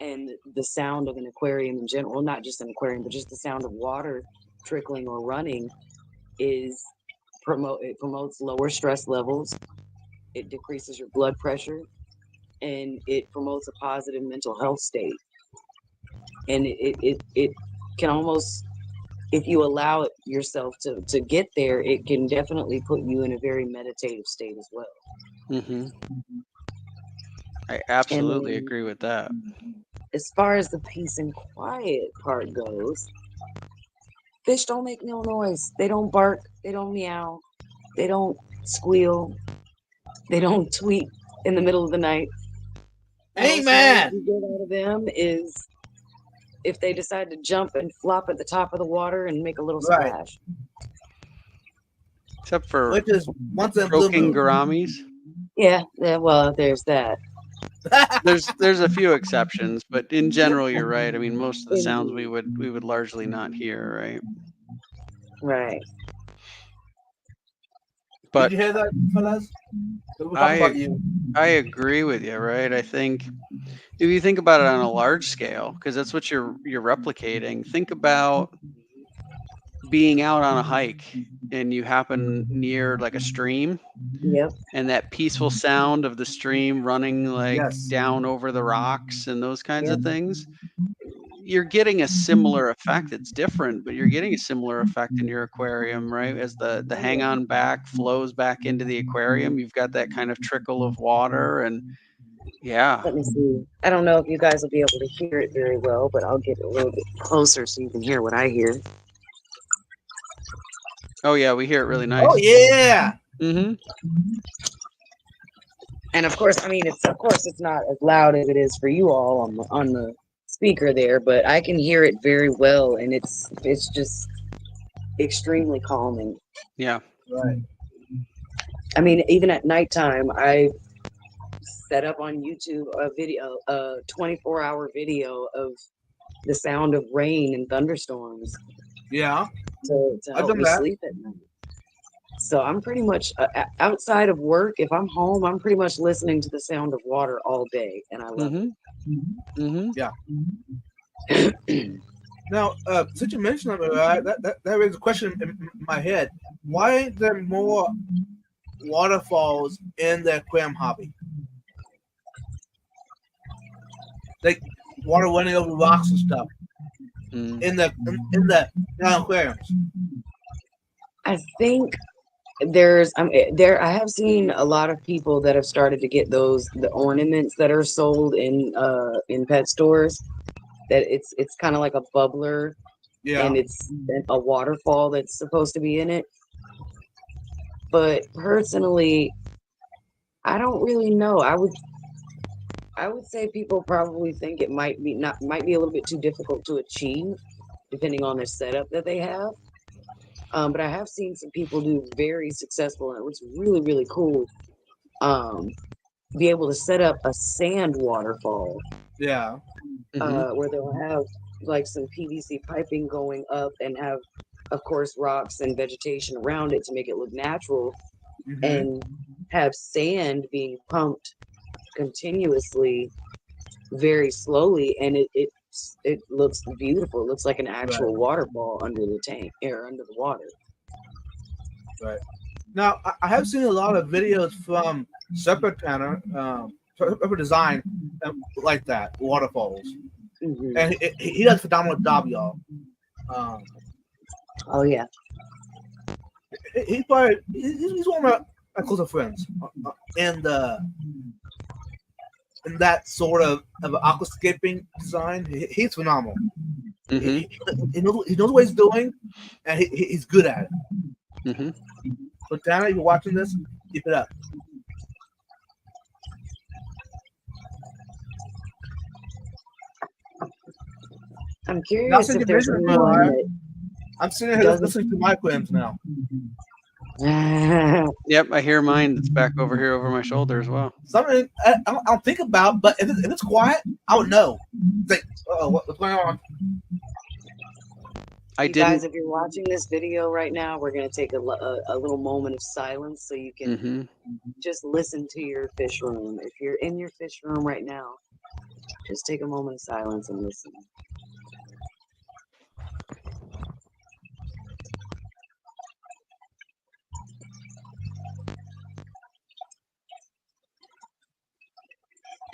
and the sound of an aquarium in general, well, not just an aquarium, but just the sound of water trickling or running is it promotes lower stress levels, it decreases your blood pressure, and it promotes a positive mental health state. And it can almost if you allow it yourself to get there, it can definitely put you in a very meditative state as well. Mm-hmm. I And absolutely then agree with that. as far as the peace and quiet part goes, fish don't make no noise. They don't bark. They don't meow. They don't squeal. They don't tweet in the middle of the night. Most noise Amen. you get out of them is if they decide to jump and flop at the top of the water and make a little Right. splash. Except for Which is once in a blue croaking moon. gouramis. Yeah, well, there's that. There's a few exceptions, but in general, you're right. I mean, most of the sounds Indeed. we would largely not hear, right? Right. Did But you hear that, fellas? We're talking about you. I agree with you, right? I think if you think about it on a large scale, because that's what you're replicating. Think about being out on a hike and you happen near like a stream, Yep. and that peaceful sound of the stream running like Yes. down over the rocks and those kinds Yep. of things. You're getting a similar effect. It's different, but you're getting a similar effect in your aquarium, right? As the hang on back flows back into the aquarium, you've got that kind of trickle of water, and yeah. Let me see. I don't know if you guys will be able to hear it very well, but I'll get a little bit closer so you can hear what I hear. Oh yeah, we hear it really nice. Oh yeah. Mm-hmm. And of course, I mean, it's not as loud as it is for you all on the speaker there, but I can hear it very well, and it's just extremely calming. Yeah. Right. I mean, even at nighttime, I set up on YouTube a 24-hour video of the sound of rain and thunderstorms Yeah. to I've help done me that. sleep at night. So I'm pretty much outside of work. If I'm home, I'm pretty much listening to the sound of water all day, and I love Mm-hmm. Mm-hmm. it. Now, since you mentioned it, that raises a question in my head. Why ain't there more waterfalls in the aquarium hobby? Like water running over rocks and stuff Mm. in the aquariums. I think I have seen a lot of people that have started to get the ornaments that are sold in pet stores. That it's kind of like a bubbler, Yeah. and it's a waterfall that's supposed to be in it. But personally, I don't really know. I would say people probably think it might be a little bit too difficult to achieve, depending on their setup that they have. But I have seen some people do very successful, and it looks really, really cool. Be able to set up a sand waterfall Yeah. Mm-hmm. where they'll have like some PVC piping going up and have, of course, rocks and vegetation around it to make it look natural, Mhm. and have sand being pumped continuously, very slowly, and it looks beautiful. It looks like an actual waterfall under the tank or under the water. Right. Now, I have seen a lot of videos from Separate Tanner, Separate Design, like that, waterfalls. Mhm. And he does a phenomenal job, y'all. Oh yeah. He's one of my closer friends. And in that sort of aquascaping design, he's phenomenal. Mm-hmm. He knows what he's doing, and he's good at it. Mm-hmm. So, Dana, if you're watching this, keep it up. I'm curious if there's anyone that I'm sitting here listening to my aquariums now. Yep, I hear mine. It's back over here over my shoulder as well. Something I don't think about, but if it's quiet, I would know. It's like, what's going on? I you didn't. guys, if you're watching this video right now, we're going to take a little moment of silence so you can Mm-hmm. just listen to your fish room. If you're in your fish room right now, just take a moment of silence and listen.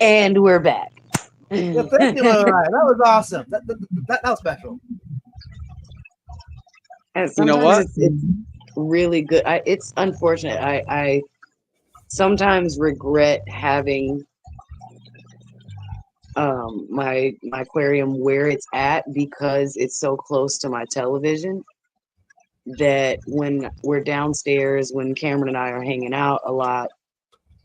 And we're back. Yeah, thank you, Mariah. That was awesome. That was special. And You know sometimes what? it's really good. It's unfortunate. I sometimes regret having my aquarium where it's at because it's so close to my television that when we're downstairs, when Cameron and I are hanging out a lot,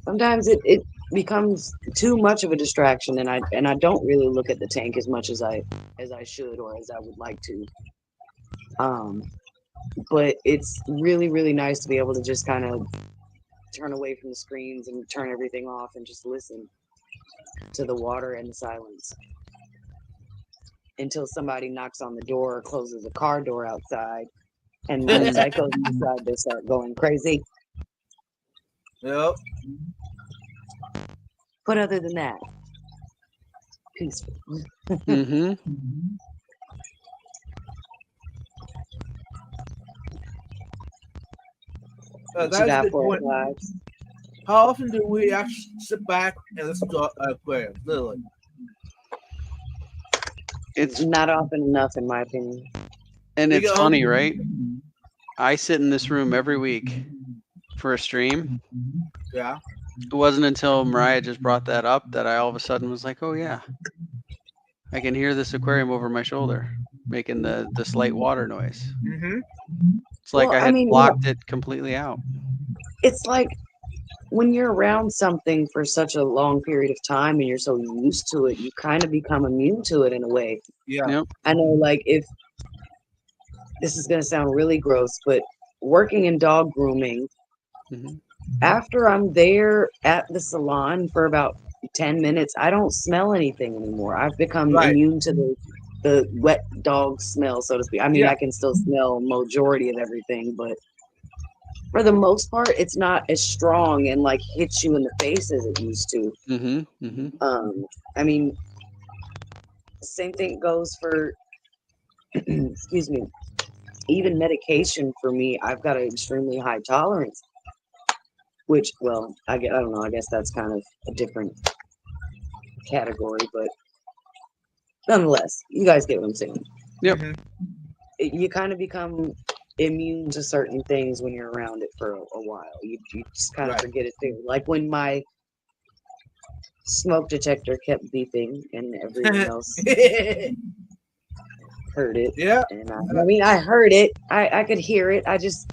sometimes it becomes too much of a distraction, and I don't really look at the tank as much as I should or as I would like to. Um, but it's really, really nice to be able to just kind of turn away from the screens and turn everything off and just listen to the water and the silence until somebody knocks on the door or closes the car door outside and my Mhm. psychos decide to start going crazy. Yep. But other than that, peaceful. Mhm. What you That is a got good for us, point. lives? How often do we actually sit back and listen to our aquarium? Literally. It's Not often enough, in my opinion. and We it's go funny, home. right? I sit in this room every week for a stream. Yeah. It wasn't until Mariah just brought that up that I all of a sudden was like, "Oh yeah, I can hear this aquarium over my shoulder making the slight water noise." Mm-hmm. It's like Well, I I had mean, blocked it completely out. it's like when you're around something for such a long period of time and you're so used to it, you kind of become immune to it in a way. Yeah. Yep. I know, like, if this is going to sound really gross, but working in dog grooming, hmm after I'm there at the salon for about 10 minutes, I don't smell anything anymore. I've become Right. immune to the wet dog smell, so to speak. I mean, Yeah. I can still smell majority of everything, but for the most part, it's not as strong and like hits you in the face as it used to. hmm hmm I mean, same thing goes for, excuse me, even medication for me. I've got an extremely high tolerance, which, well, I don't know. I guess that's kind of a different category, but nonetheless, you guys get what I'm saying. Yep. Mm-hmm. You kind of become immune to certain things when you're around it for a while. You just kind of Right. forget it too. Like when my smoke detector kept beeping and everyone else heard it. Yeah. And I mean, I heard it. I could hear it. I just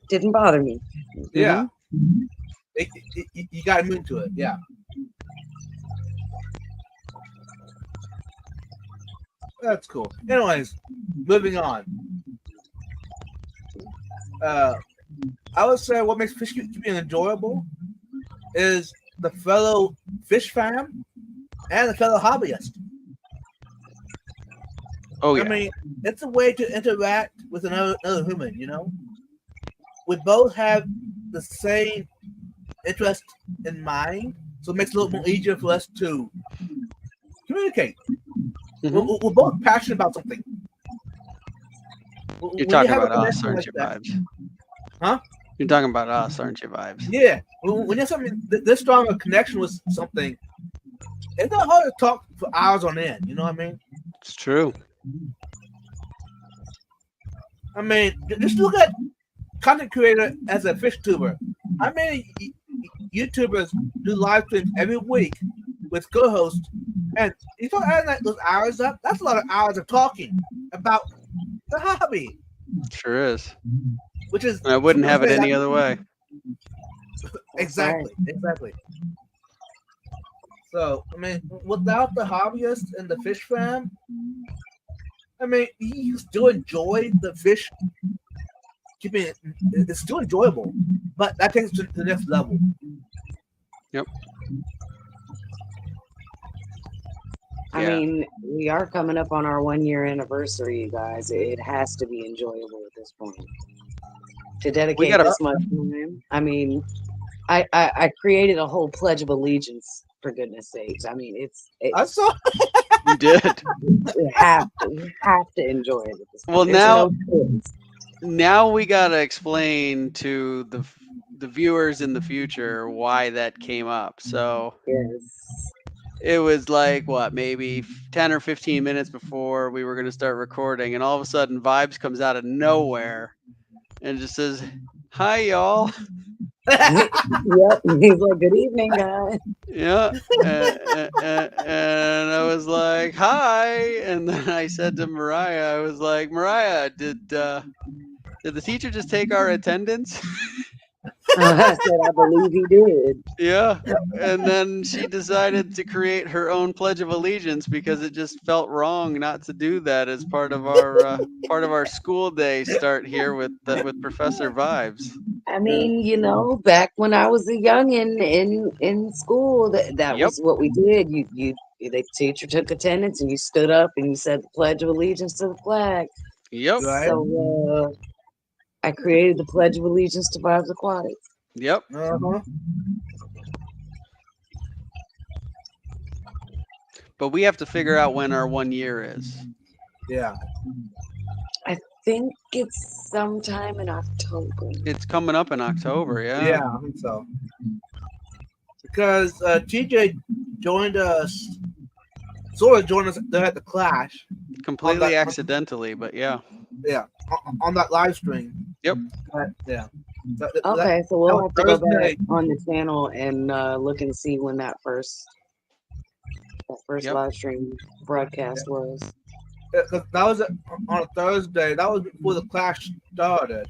didn't bother me. Yeah. hmm You got immune to it. Yeah. That's cool. Anyways, moving on. I would say what makes fish keeping enjoyable is the fellow fish fan and the fellow hobbyist. Oh I yeah. mean, it's a way to interact with another human. You know, we both have the same interest in mind, so it makes it a little more easier for us to communicate. hmm We're both passionate about something. You're When you talking have a about us, connection aren't like you, that, Vibes? huh? You're talking about us, aren't you, Vibes? Yeah. When you have something this strong a connection with something, it's not hard to talk for hours on end. You know what I mean? It's true. I mean, just look at content creator as a fish tuber. How many YouTubers do live streams every week with co-hosts? And you start adding those hours up, that's a lot of hours of talking about the hobby, Sure is. which is I wouldn't have it sometimes any other way. That's right. exactly. So I mean, without the hobbyist and the fish fan, I mean, you still enjoy the fish keeping it. It's still enjoyable, but that takes it to the next level. Yep. I Yeah. mean, we are coming up on our 1 year anniversary, you guys. It has to be enjoyable at this point. To dedicate gotta- this much time. I mean, I created a whole pledge of allegiance, for goodness sakes. I mean, I saw. You did. we have to enjoy it at this point. Well, There's now- no choice. Now we gotta explain to the viewers in the future why that came up. So Yes. it was like what, maybe 10 or 15 minutes before we were going to start recording, and all of a sudden Vibes comes out of nowhere and just says, "Hi, y'all." Yep. He's like, good evening, guys. Yeah. And I was like, "Hi." And then I said to Mariah, I was like, "Mariah, did the teacher just take our attendance?" I said, I believe he did. Yeah. And then she decided to create her own Pledge of Allegiance because it just felt wrong not to do that as part of our school day start here with Professor Vibes. I mean, back when I was a youngin in school, that Yep. was what we did. The teacher took attendance, and you stood up and you said the Pledge of Allegiance to the flag. Yep. Right. So I created the Pledge of Allegiance to Vibes Aquatics. Yep. Uh-huh. But we have to figure out when our 1 year is. Yeah. I think it's sometime in October. It's coming up in October, Yeah, yeah. I think so. Because TJ joined us, sort of joined us there at the Clash. Completely accidentally, but yeah. Yeah, on that live stream. Yep. Yeah. Okay, so we'll have to go Thursday. back on the channel and look and see when that first Yep. live stream broadcast was. That was on a Thursday. That was before the Clash started.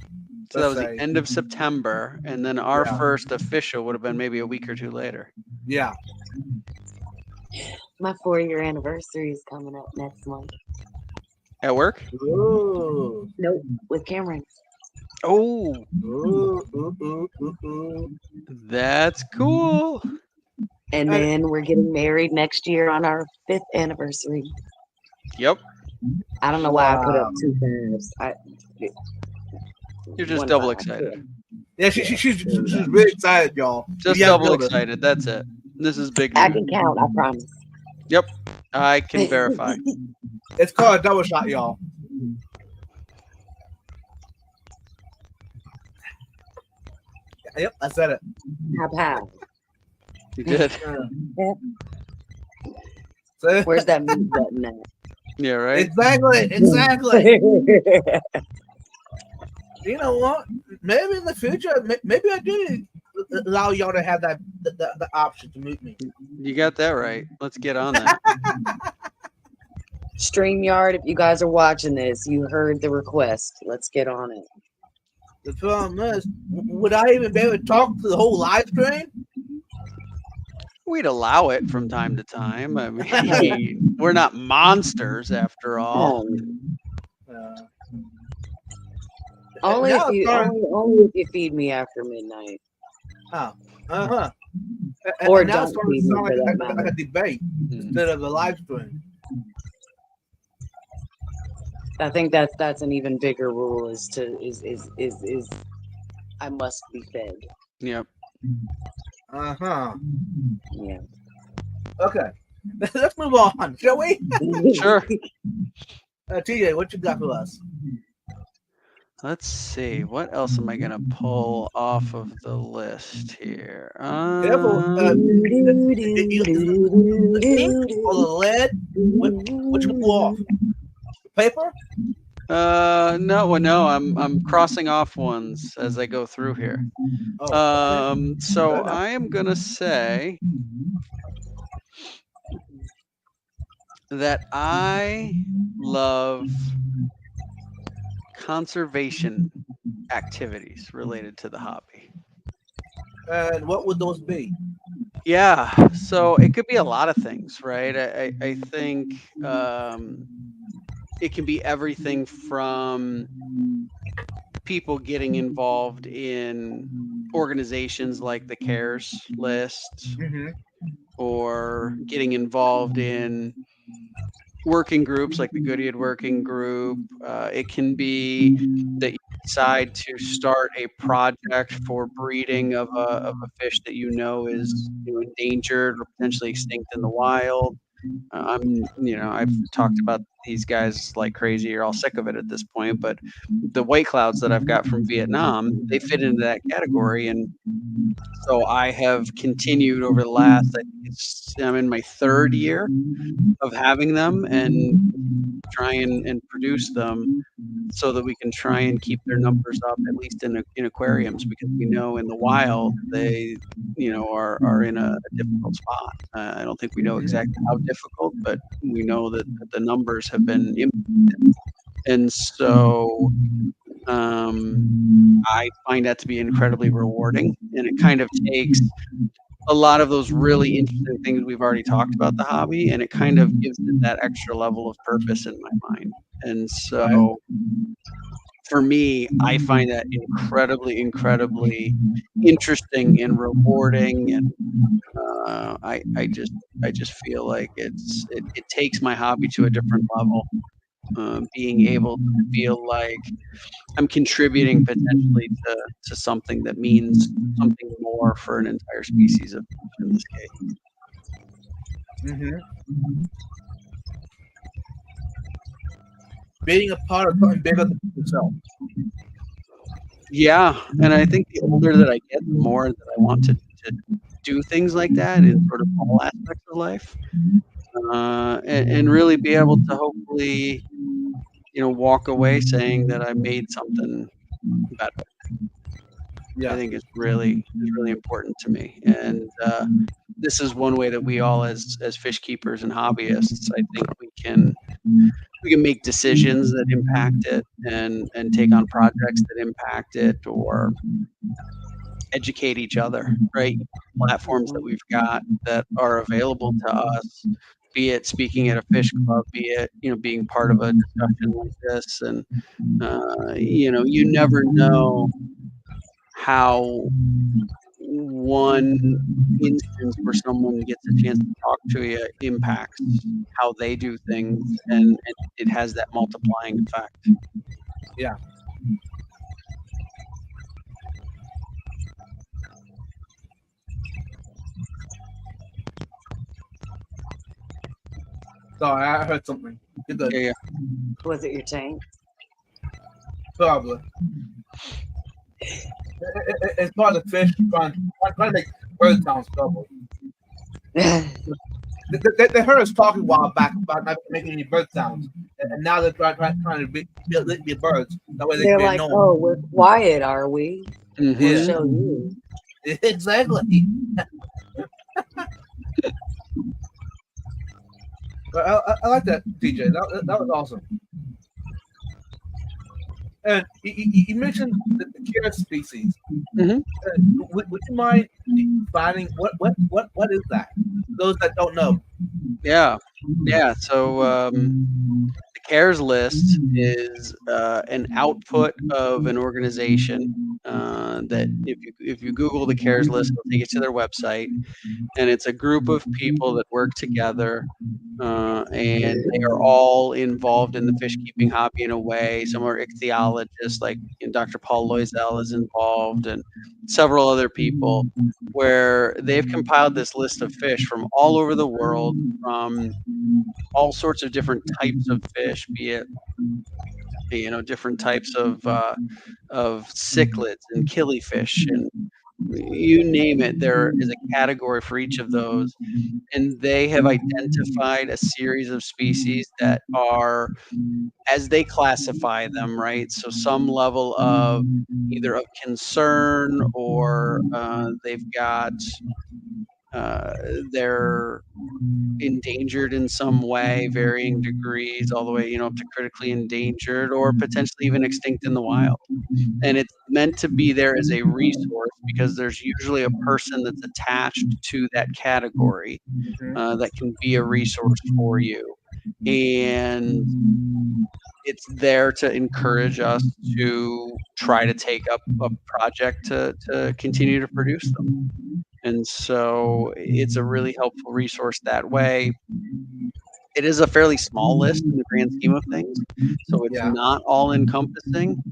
So that was the end of September, and then our first official would have been maybe a week or two later. Yeah. My 4-year anniversary is coming up next month. At work? Ooh. Nope, with Cameron. Oh, Ooh. that's cool. And then we're getting married next year on our 5th anniversary. Yep. I don't know why I put up 2 5s. You're just 1 double 5. excited. Yeah, she's really excited, y'all. Just Yeah, double builder. excited. That's it. This is big I news. can count, I promise. Yep. I can verify. It's called a double shot, y'all. Yep, I said it. How? You did. So, Where's that mute button at? Yeah, right? exactly. You know what? Maybe in the future, maybe I do allow y'all to have that the option to mute me. You got that right. Let's get on that. StreamYard, if you guys are watching this, you heard the request. Let's get on it. The problem is, would I even be able to talk to the whole live stream? We'd allow it from time to time. I mean, we're not monsters after all. Only now if you starting- only if you feed me after midnight. Or now don't it's starting feed to me sound for that like a matter. debate instead of a live stream. I think that's an even bigger rule is I must be fed. Yep. Uh-huh. Yeah. Okay. Let's move on, shall we? Sure. TJ, what you got for us? Let's see. What else am I going to pull off of the list here? Careful. The ink or the lead? Which one pull off? The paper? No. I'm crossing off ones as I go through here. So I am gonna say that I love conservation activities related to the hobby. And what would those be? Yeah, so it could be a lot of things, right? I think it can be everything from people getting involved in organizations like the CARES list, or getting involved in working groups like the Goodyear Working Group. It can be that you decide to start a project for breeding of a fish that you know is endangered or potentially extinct in the wild. I've talked about these guys like crazy. You're all sick of it at this point, but the white clouds that I've got from Vietnam, they fit into that category. And so I have continued over the last, I'm in my third year of having them and try and produce them so that we can try and keep their numbers up, at least in aquariums, because we know in the wild they are in a difficult spot. I don't think we know exactly how difficult, but we know that the numbers have been impacted. And so I find that to be incredibly rewarding, and it kind of takes a lot of those really interesting things we've already talked about the hobby, and it kind of gives it that extra level of purpose in my mind. And so for me, I find that incredibly, incredibly interesting and rewarding, and I just feel like it takes my hobby to a different level. Being able to feel like I'm contributing potentially to something that means something more for an entire species of fish in this case. Mm-hmm. Being a part of something bigger than yourself. Yeah, and I think the older that I get, the more that I want to do things like that in sort of all aspects of life, and really be able to hopefully, walk away saying that I made something better. I think is really important to me, and this is one way that we all, as fish keepers and hobbyists, I think we can make decisions that impact it, and take on projects that impact it, or educate each other, right? Platforms that we've got that are available to us, be it speaking at a fish club, be it being part of a discussion like this, and you never know how one instance where someone gets a chance to talk to you impacts how they do things, and it has that multiplying effect. Yeah. Sorry, I heard something. Yeah. Was it your tank? Probably. It's part of the fish trying to make bird sounds probably. They heard us talking a while back about not making any bird sounds, and now they're trying to be birds. That way They're can like, known. "Oh, we're quiet, are we? Mm-hmm. We'll show you." Exactly. I like that, DJ. That was awesome. And you mentioned the carrot species. Mm-hmm. Would you mind defining what is that? Those that don't know. Yeah. So the CARES list is an output of an organization that if you Google the CARES list, it'll take you to their website, and it's a group of people that work together, and they are all involved in the fish keeping hobby in a way. Some are ichthyologists, like Dr. Paul Loisel is involved, and several other people, where they've compiled this list of fish from all over the world, from all sorts of different types of fish, be it different types of cichlids and killifish, and you name it, there is a category for each of those, and they have identified a series of species that are, as they classify them, right? So some level of either of concern, or they've got they're endangered in some way, varying degrees, all the way up to critically endangered, or potentially even extinct in the wild. And it's meant to be there as a resource, because there's usually a person that's attached to that category that can be a resource for you, and it's there to encourage us to try to take up a project to continue to produce them. And so it's a really helpful resource that way. It is a fairly small list in the grand scheme of things, so it's not all encompassing,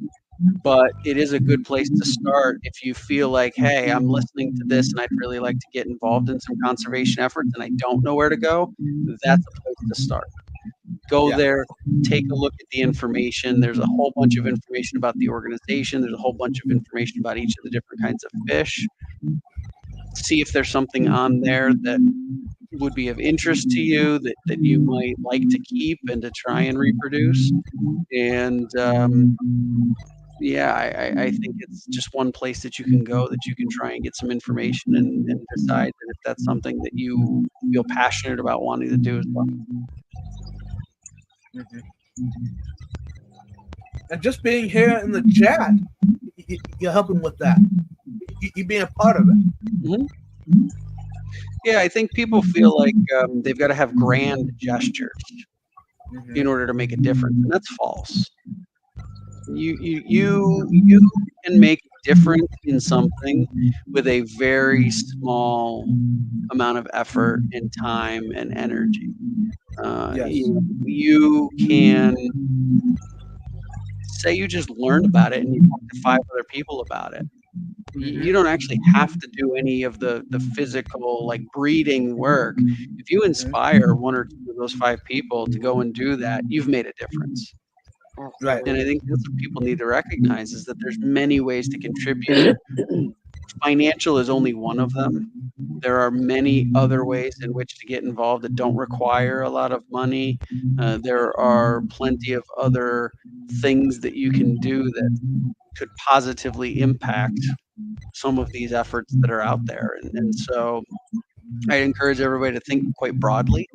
but it is a good place to start if you feel like, hey, I'm listening to this and I'd really like to get involved in some conservation efforts and I don't know where to go. That's a place to start. Go there, take a look at the information. There's a whole bunch of information about the organization. There's a whole bunch of information about each of the different kinds of fish. See if there's something on there that would be of interest to you that you might like to keep and to try and reproduce. And I think it's just one place that you can go that you can try and get some information and decide that if that's something that you feel passionate about wanting to do as well. And just being here in the chat, you're helping with that. You being a part of it. Yeah, I think people feel like they've got to have grand gestures in order to make a difference, and that's false. You can make a difference in something with a very small amount of effort and time and energy. You can say you just learned about it and you talk to 5 other people about it. You don't actually have to do any of the physical like breeding work. If you inspire 1 or 2 of those 5 people to go and do that, you've made a difference. Right. And I think that's what people need to recognize is that there's many ways to contribute. Financial is only one of them. There are many other ways in which to get involved that don't require a lot of money. There are plenty of other things that you can do that could positively impact some of these efforts that are out there. And so I encourage everybody to think quite broadly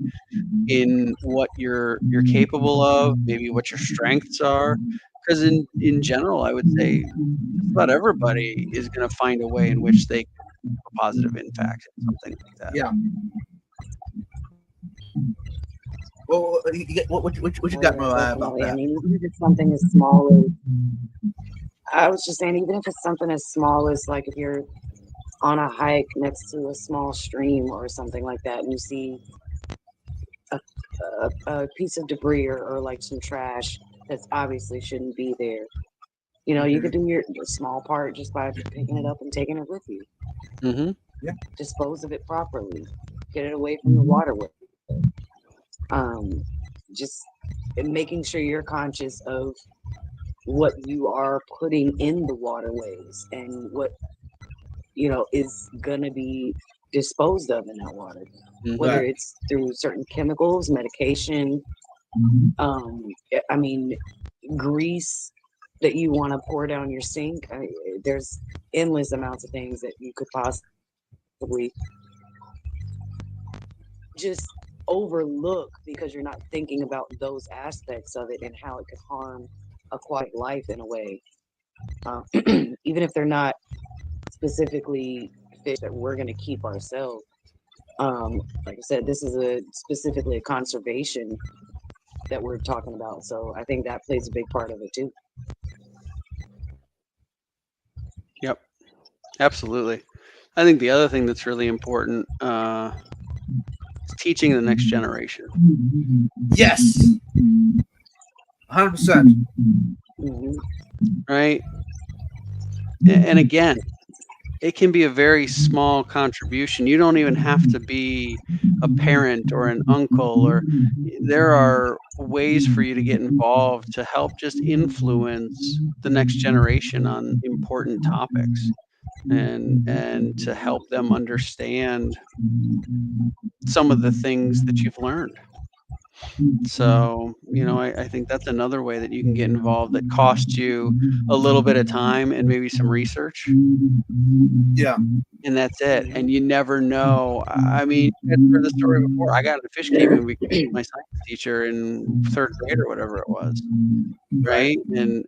in what you're capable of, maybe what your strengths are. Because in general, I would say just about everybody is going to find a way in which they can have a positive impact, something like that. Yeah. Well, what you got, Mariah, about that? I mean, even if it's something as small as, I was just saying, even if it's something as small as like if you're on a hike next to a small stream or something like that, and you see a piece of debris or like some trash that obviously shouldn't be there. You know, you could do your small part just by picking it up and taking it with you. Dispose of it properly. Get it away from the waterway. Just making sure you're conscious of what you are putting in the waterways and what, you know, is gonna be disposed of in that water. Whether it's through certain chemicals, medication, I mean, grease that you want to pour down your sink. There's endless amounts of things that you could possibly just overlook because you're not thinking about those aspects of it and how it could harm aquatic life in a way. Even if they're not specifically fish that we're going to keep ourselves. Like I said, this is specifically a conservation that we're talking about. So I think that plays a big part of it too. Yep, absolutely. I think the other thing that's really important is teaching the next generation. Yes, 100%. Right, and again, it can be a very small contribution. You don't even have to be a parent or an uncle, or there are ways for you to get involved to help just influence the next generation on important topics and to help them understand some of the things that you've learned. So, you know, I think that's another way that you can get involved that costs you a little bit of time and maybe some research. Yeah. And that's it. And you never know. I mean, I've heard the story before. I got into fish keeping because my science teacher in 3rd grade or whatever it was. Right. And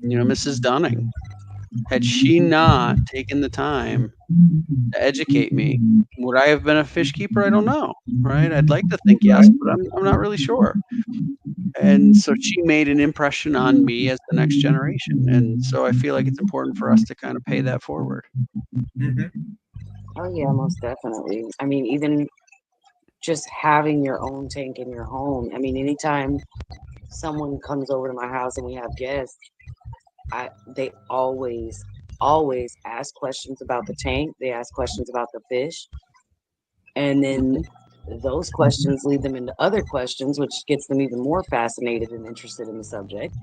you know, Mrs. Dunning, had she not taken the time to educate me, would I have been a fish keeper? I don't know. Right. I'd like to think yes, but I'm not really sure. And so she made an impression on me as the next generation. And so I feel like it's important for us to kind of pay that forward. Oh yeah, most definitely. I mean, even just having your own tank in your home. I mean, anytime someone comes over to my house and we have guests, they always ask questions about the tank. They ask questions about the fish, and then those questions lead them into other questions, which gets them even more fascinated and interested in the subject.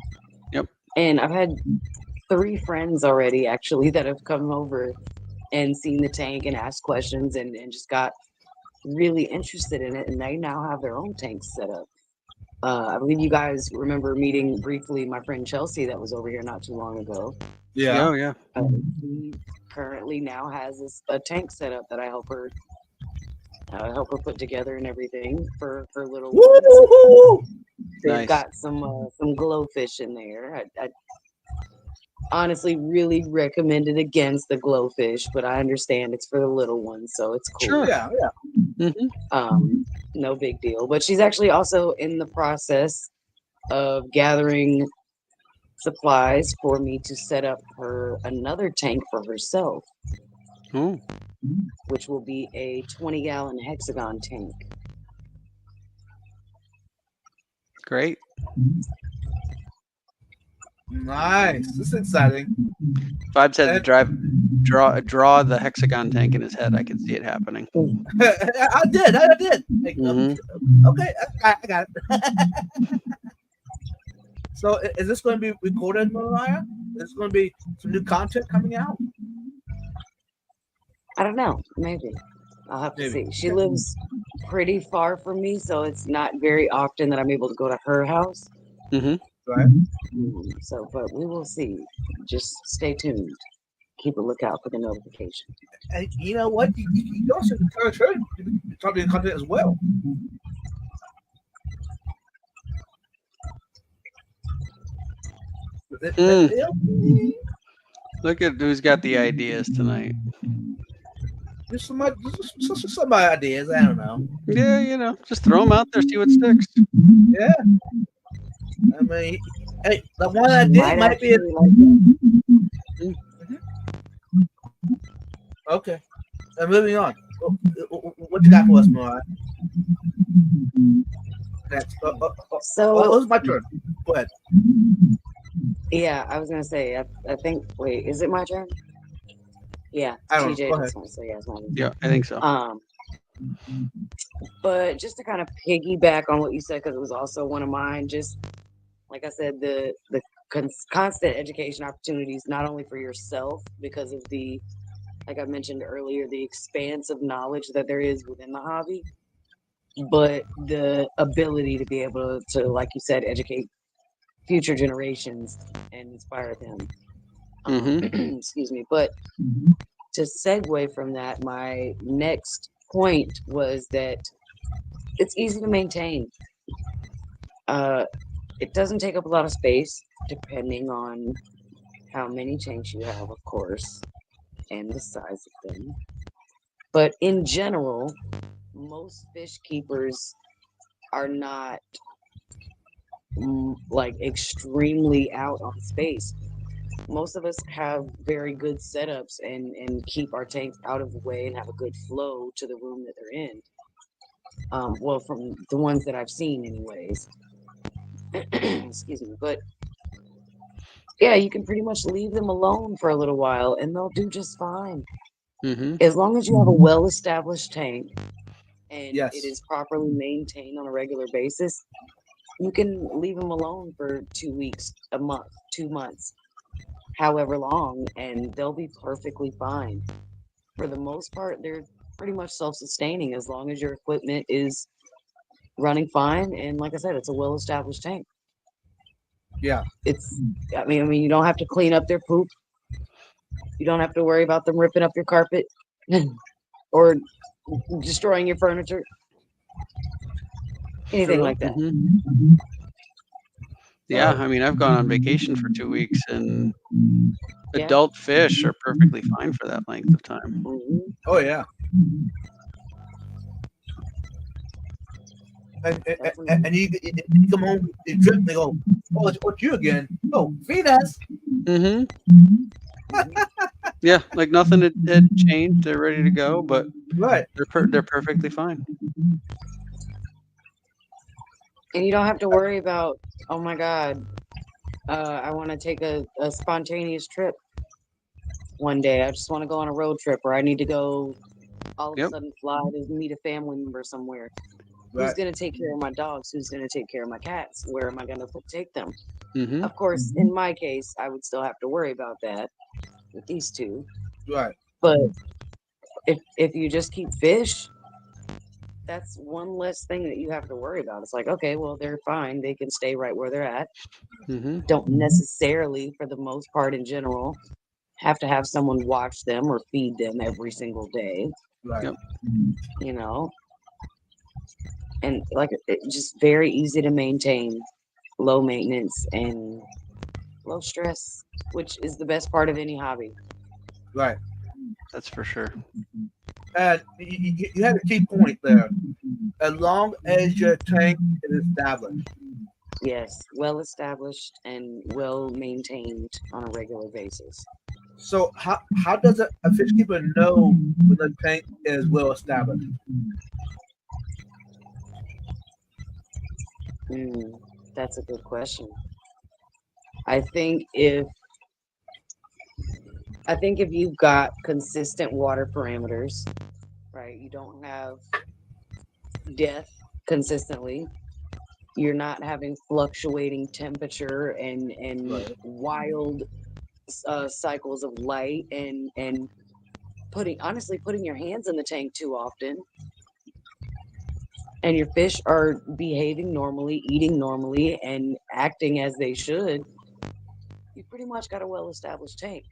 Yep. And I've had 3 friends already actually that have come over and seen the tank and asked questions and just got really interested in it, and they now have their own tanks set up. I believe you guys remember meeting briefly my friend Chelsea that was over here not too long ago. Yeah. Oh yeah. She currently now has a tank set up that I help her put together and everything for her little ones. Woo! They've Nice. got some glowfish in there. I honestly really recommended against the glowfish, but I understand it's for the little ones, so it's cool. Sure. Yeah, yeah. No big deal. But she's actually also in the process of gathering supplies for me to set up her another tank for herself, Oh, which will be a 20-gallon hexagon tank. great. Nice. This is exciting. Vibes had to draw the hexagon tank in his head. I could see it happening. I did. Like, okay, I got it. So, is this going to be recorded, Mariah? Is this going to be some new content coming out? I don't know. Maybe. I'll have to Maybe. see. She lives pretty far from me, so it's not very often that I'm able to go to her house. Right. So, but we will see. Just stay tuned. Keep a lookout for the notification. And you know what? You also encourage her to be talking content as well. Look at who's got the ideas tonight. Just some ideas. I don't know. Yeah, just throw them out there, see what sticks. Yeah. I mean, hey, the one I did might be. Okay. And moving on. What you got for us, Mariah? Next. So it's my turn. Go ahead. yeah, I was gonna say. I think. Wait, is it my turn? Yeah, I don't know. TJ Go just wants to say yes. Yeah, I think so. But just to kind of piggyback on what you said, because it was also one of mine. Just like I said, the constant education opportunities, not only for yourself because of the, like I mentioned earlier, the expanse of knowledge that there is within the hobby, but the ability to be able to, like you said, educate future generations and inspire them. Excuse me. But to segue from that, my next point was that it's easy to maintain. It doesn't take up a lot of space, depending on how many tanks you have, of course, and the size of them. But in general, most fish keepers are not like extremely out on space. Most of us have very good setups and keep our tanks out of the way and have a good flow to the room that they're in. Well, from the ones that I've seen, anyways. Excuse me, but yeah, you can pretty much leave them alone for a little while and they'll do just fine. As long as you have a well-established tank and Yes. it is properly maintained on a regular basis, you can leave them alone for 2 weeks, a month, 2 months, however long, and they'll be perfectly fine. For the most part, they're pretty much self-sustaining as long as your equipment is running fine. And like I said, it's a well-established tank. Yeah. I mean, you don't have to clean up their poop. You don't have to worry about them ripping up your carpet or destroying your furniture. Anything like that. Yeah, I mean, I've gone on vacation for 2 weeks, and Yeah. adult fish are perfectly fine for that length of time. Oh yeah. And you come home, you trip, and they go, "Oh, it's you again." Oh, feed us. Yeah, like nothing had changed. They're ready to go, but Right. they're perfectly fine. And you don't have to worry about, oh my God, I want to take a spontaneous trip one day. I just want to go on a road trip, or I need to go all of a Yep. sudden fly to meet a family member somewhere. Who's Right. going to take care of my dogs? Who's going to take care of my cats? Where am I going to take them? Mm-hmm. Of course, in my case, I would still have to worry about that with these two. Right. But if you just keep fish, that's one less thing that you have to worry about. It's like, okay, well, they're fine. They can stay right where they're at. Mm-hmm. Don't necessarily, for the most part in general, have to have someone watch them or feed them every single day, Right. Yep. you know? And like, it's just very easy to maintain, low maintenance and low stress, which is the best part of any hobby. Right. That's for sure. And you had a key point there. As long as your tank is established. Yes, well established and well maintained on a regular basis. So how does a fish keeper know when the tank is well established? That's a good question. I think if you've got consistent water parameters, right? You don't have death consistently. You're not having fluctuating temperature and Right. wild cycles of light and putting your hands in the tank too often, and your fish are behaving normally, eating normally, and acting as they should, you pretty much got a well-established tank.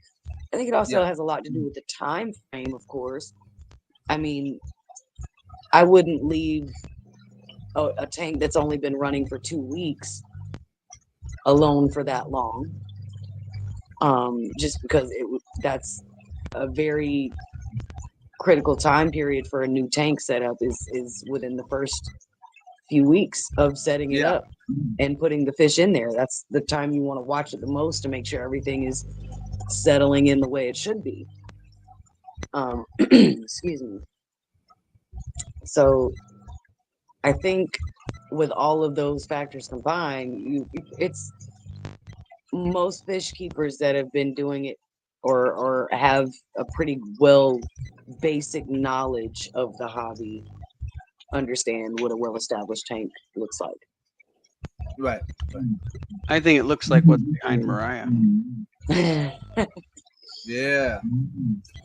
I think it also Yeah. has a lot to do with the time frame, of course. I mean, I wouldn't leave a tank that's only been running for 2 weeks alone for that long, just because that's a very critical time period for a new tank setup is within the first few weeks of setting it Yeah. up and putting the fish in there. That's the time you want to watch it the most to make sure everything is settling in the way it should be. Excuse me. So I think with all of those factors combined, it's most fish keepers that have been doing it or have a pretty well basic knowledge of the hobby understand what a well-established tank looks like. Right. I think it looks like what's behind Mariah. Yeah.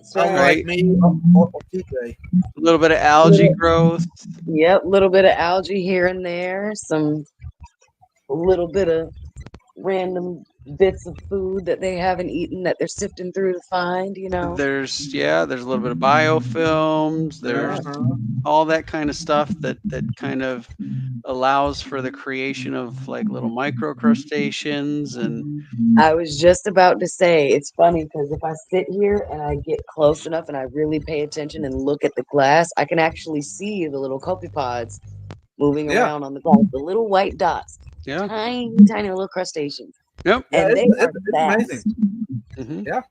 So, Unlike me or TJ. A little bit of algae growth. yep, little bit of algae here and there, some little bit of random bits of food that they haven't eaten that they're sifting through to find, There's a little bit of biofilms. There's Uh-huh. all that kind of stuff that kind of allows for the creation of like little microcrustaceans. And I was just about to say, it's funny because if I sit here and I get close enough and I really pay attention and look at the glass, I can actually see the little copepods moving Yeah. around on the glass, the little white dots, yeah, tiny, tiny little crustaceans. yep. Yeah, And they are it's fast. amazing. Hmm. Yeah.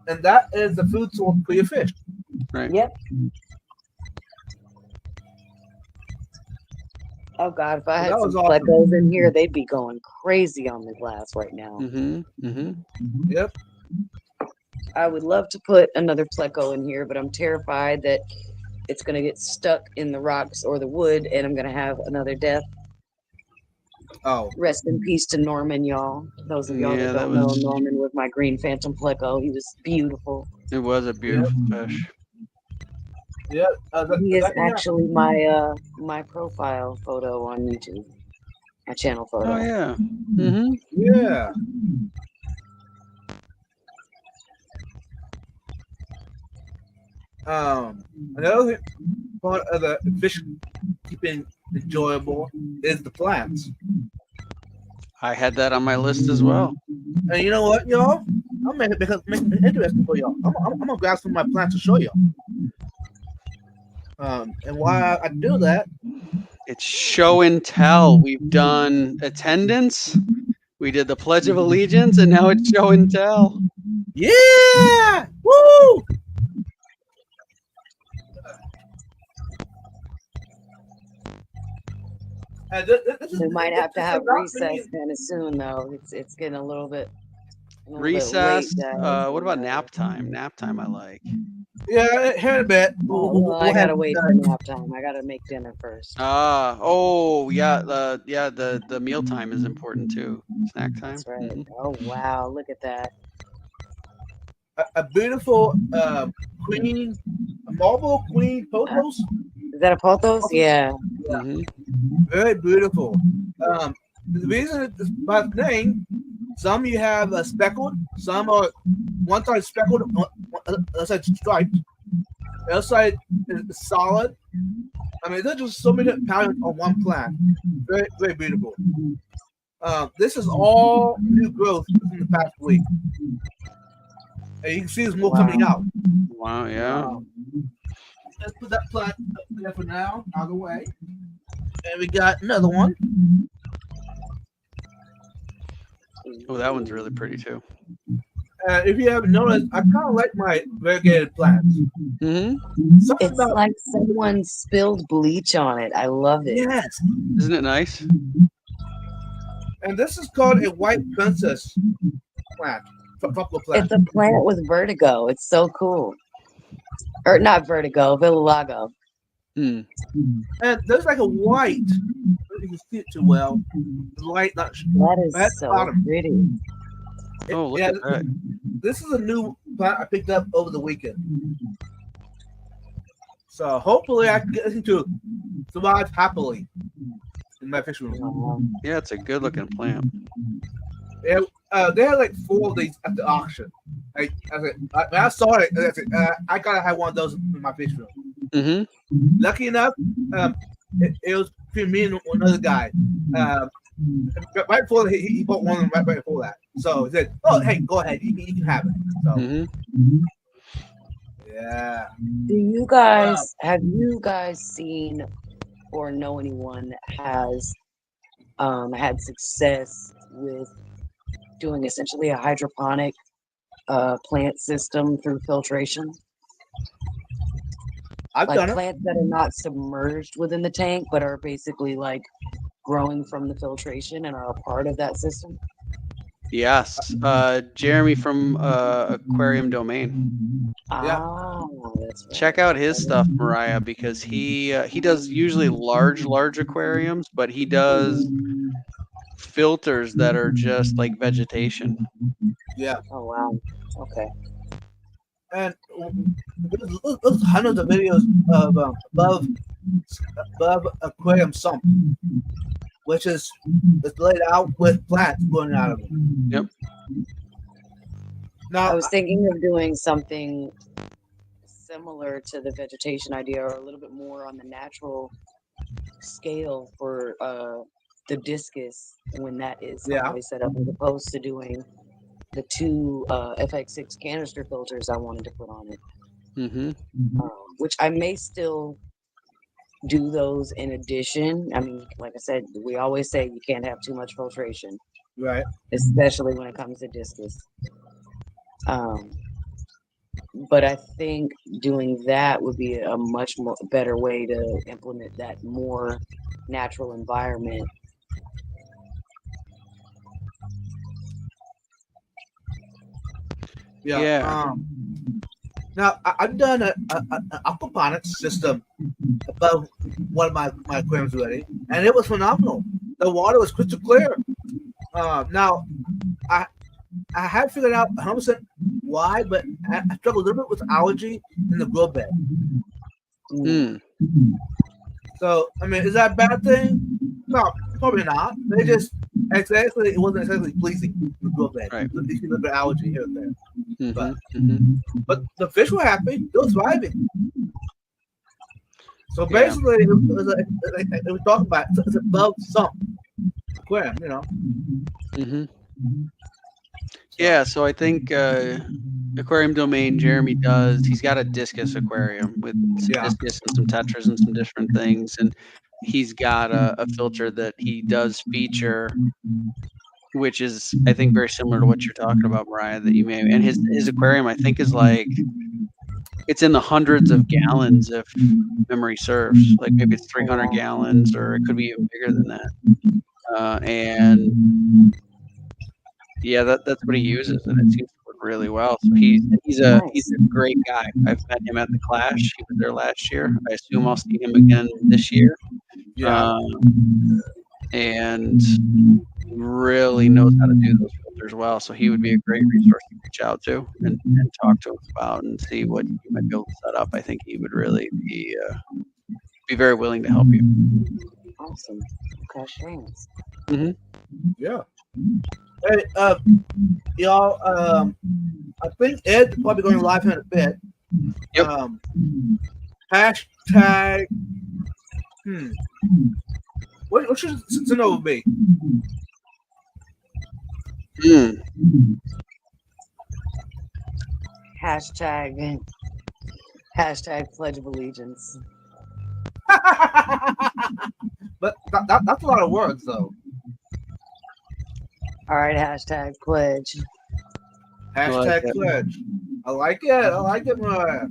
And that is the food source for your fish. Right. Yep. Oh God, if I had That some was awesome. plecos in here, they'd be going crazy on the glass right now. Hmm. Hmm. Yep. I would love to put another pleco in here, but I'm terrified that it's gonna get stuck in the rocks or the wood, and I'm gonna have another death. Oh. Rest in peace to Norman, y'all. Those of y'all Yeah, that that don't know was- Norman with my green phantom pleco, he was beautiful. It was a beautiful fish. Yeah. He is actually my profile photo on YouTube, my channel photo. Oh yeah. Hmm. Yeah. Another part of the fish keeping enjoyable is the plants. I had that on my list as well. And you know what, y'all? I'm making it interesting for y'all. I'm gonna grab some of my plants to show y'all. And why I do that? It's show and tell. We've done attendance, we did the Pledge of Allegiance, and now it's show and tell. Yeah! Woo! We might have to have not recess me. kind of soon, though. It's getting a little bit late, Recess. guys. What about nap time? Nap time I like. Yeah, here in a bit. Well, I We'll have gotta wait for nap time. I gotta make dinner first. Oh yeah, the meal time is important too. Snack time. That's right. Mhm. Oh wow, look at that. a beautiful queen, a marble queen pothos. Is that a pothos? Yeah. Yeah, Mhm. very beautiful. The reason it's by the name, some you have speckled, some are one side speckled, other side striped, the other side is solid. I mean, there's just so many patterns on one plant. Very, very beautiful. This is all new growth within the past week. And you can see there's more coming out. Wow. Yeah. Let's put that plant up there for now, out of the way. And we got another one. Oh, that one's really pretty too. If you haven't noticed, I kind of like my variegated plants. Mhm. Something It's about like someone spilled bleach on it. I love it. yes, Isn't it nice? and this is called a white princess plant, tropical plant. It's a plant with vertigo. It's so cool. Or not vertigo, vitiligo. Hmm. And there's like a white. If you can see it too well, the light not. That is That's so bottom. pretty. Oh, look Yeah, at that. this is a new plant I picked up over the weekend. So hopefully I can get this to survive happily in my fish room. Wow. Yeah, it's a good looking plant. They had like 4 of these at the auction. When I saw it, I said, I gotta have one of those in my fish room. Mhm. Lucky enough, it was between me and another guy. Right before he bought one right before that. So he said, "Oh, hey, go ahead, you can have it." So Mhm. yeah, Do you guys have you guys seen or know anyone that has had success with doing essentially a hydroponic plant system through filtration? I've Like done it. plants that are not submerged within the tank but are basically like growing from the filtration and are a part of that system? Yes. Jeremy from Aquarium Domain. Yeah. That's right. Check out his stuff, Mariah, because he does usually large aquariums, but he does filters that are just like vegetation. Yeah, Oh wow. Okay. and there's hundreds of videos of above aquarium sump, which is it's laid out with plants growing out of it. Yep. Now, I was thinking of doing something similar to the vegetation idea or a little bit more on the natural scale for the discus when that is Yeah. finally set up as opposed to doing the 2 FX6 canister filters I wanted to put on it, Mhm. which I may still do those in addition. I mean, like I said, we always say you can't have too much filtration, right? especially when it comes to discus. But I think doing that would be a much more better way to implement that more natural environment. Yeah. Yeah. Now I've done an aquaponics system above one of my aquariums already, and it was phenomenal. The water was crystal clear. Now I have figured out 100% why, but I struggle a little bit with algae in the grow bed. Mm. Hmm. So I mean, is that a bad thing? No, probably not. They just exactly it wasn't exactly pleasing in the grow bed. Right. You see a little bit of algae here and there. Mhm. Mhm. But the fish were happy; they were thriving. So Yeah. basically, it was talking about it's above sump aquarium, you know. Mhm. Yeah, so I think Aquarium Domain Jeremy does. He's got a discus aquarium with some Yeah. discus and some tetras and some different things, and he's got a filter that he does feature which is I think very similar to what you're talking about, Mariah. That you may and his aquarium I think is like it's in the hundreds of gallons if memory serves. Like maybe it's 300 gallons or it could be even bigger than that. And yeah, that's what he uses, and it seems to work really well. So he's a great guy. I've met him at the Clash. He was there last year. I assume I'll see him again this year. Yeah. And really knows how to do those filters well. So he would be a great resource to reach out to and talk to him about and see what you might be able to set up. I think he would really be very willing to help you. Awesome. Cash hands. Yeah. Hey, y'all. I think Ed's probably going live in a bit. Yep. Hashtag. What should Zenova be? Hashtag Pledge of Allegiance. But that's a lot of words, though. All right, hashtag pledge. Hashtag pledge. I like it. I like it, Mariah.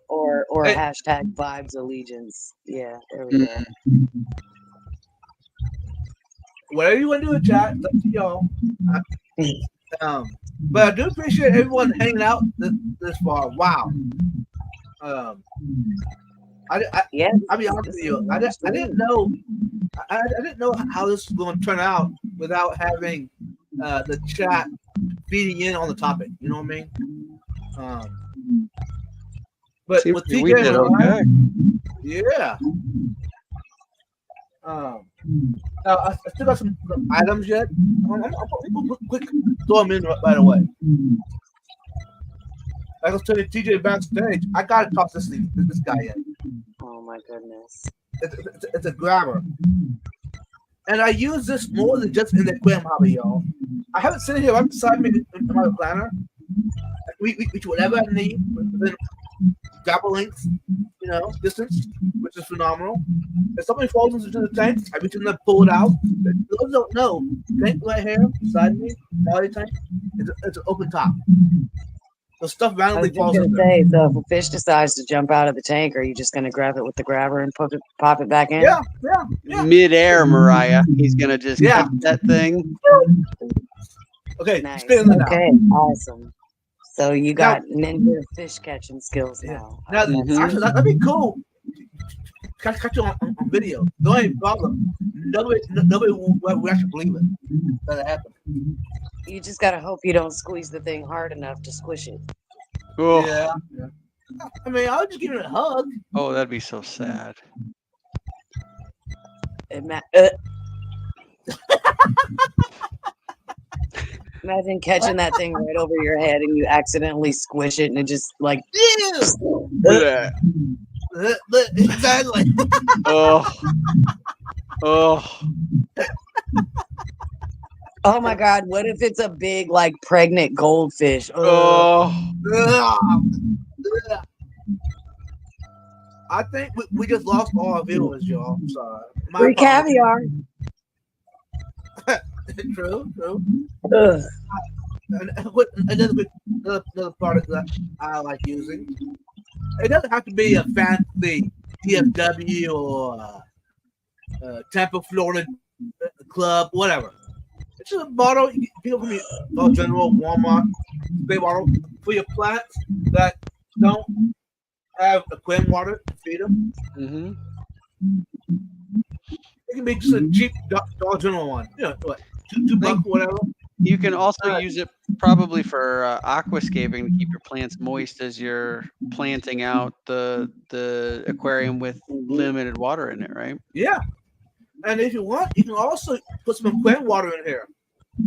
Or Hey. hashtag vibes allegiance. Yeah, there we go. Whatever you want to do in chat, it's up to y'all. But I do appreciate everyone hanging out this far. Wow. I'll be honest with you. I didn't know. I didn't know how this was going to turn out without having the chat feeding in on the topic. You know what I mean? But with TJ, we did okay. Yeah. I still got some items yet. I'm quick throw them in right away. Like I was telling TJ backstage, I gotta toss this guy in. Oh my goodness. It's a grabber. And I use this more than just in the aquarium hobby, y'all. I have it sitting here right beside me in my planner. Which whatever I need within grabber length, distance, which is phenomenal. If somebody falls into the tank, I reach in there, pull it out. If those don't know, tank right here beside me, body tank, it's an open top. The stuff I randomly was just falls gonna in there. say, so if a fish decides to jump out of the tank, are you just gonna grab it with the grabber and pop it back in? Yeah. Mid-air, Mariah. He's gonna just catch that thing. Okay, Nice. stay in there now. Okay, awesome. So you got ninja fish catching skills now. Now, Mhm. actually, that'd be cool. Catch you on video. The only problem, nobody will actually believe it that it happened. You just gotta hope you don't squeeze the thing hard enough to squish it. Oh. Yeah. I mean, I would just give it a hug. Oh, that'd be so sad. Imagine catching that thing right over your head and you accidentally squish it and it just like Yeah. Exactly. Oh. Oh. oh my god, what if it's a big like pregnant goldfish? Oh. I think we just lost all our viewers, y'all. I'm sorry. Free caviar. True. Ugh. And another product that I like using. It doesn't have to be a fancy TFW or Tampa, Florida club, whatever. It's just a bottle. People from Dollar General, Walmart, big bottle for your plants that don't have aquarium water to feed them. Mm-hmm. It can be just a cheap Dollar General one. What, $2 whatever. You can also use it probably for aquascaping to keep your plants moist as you're planting out the aquarium with limited water in it, right? Yeah. And if you want, you can also put some aquarium water in here.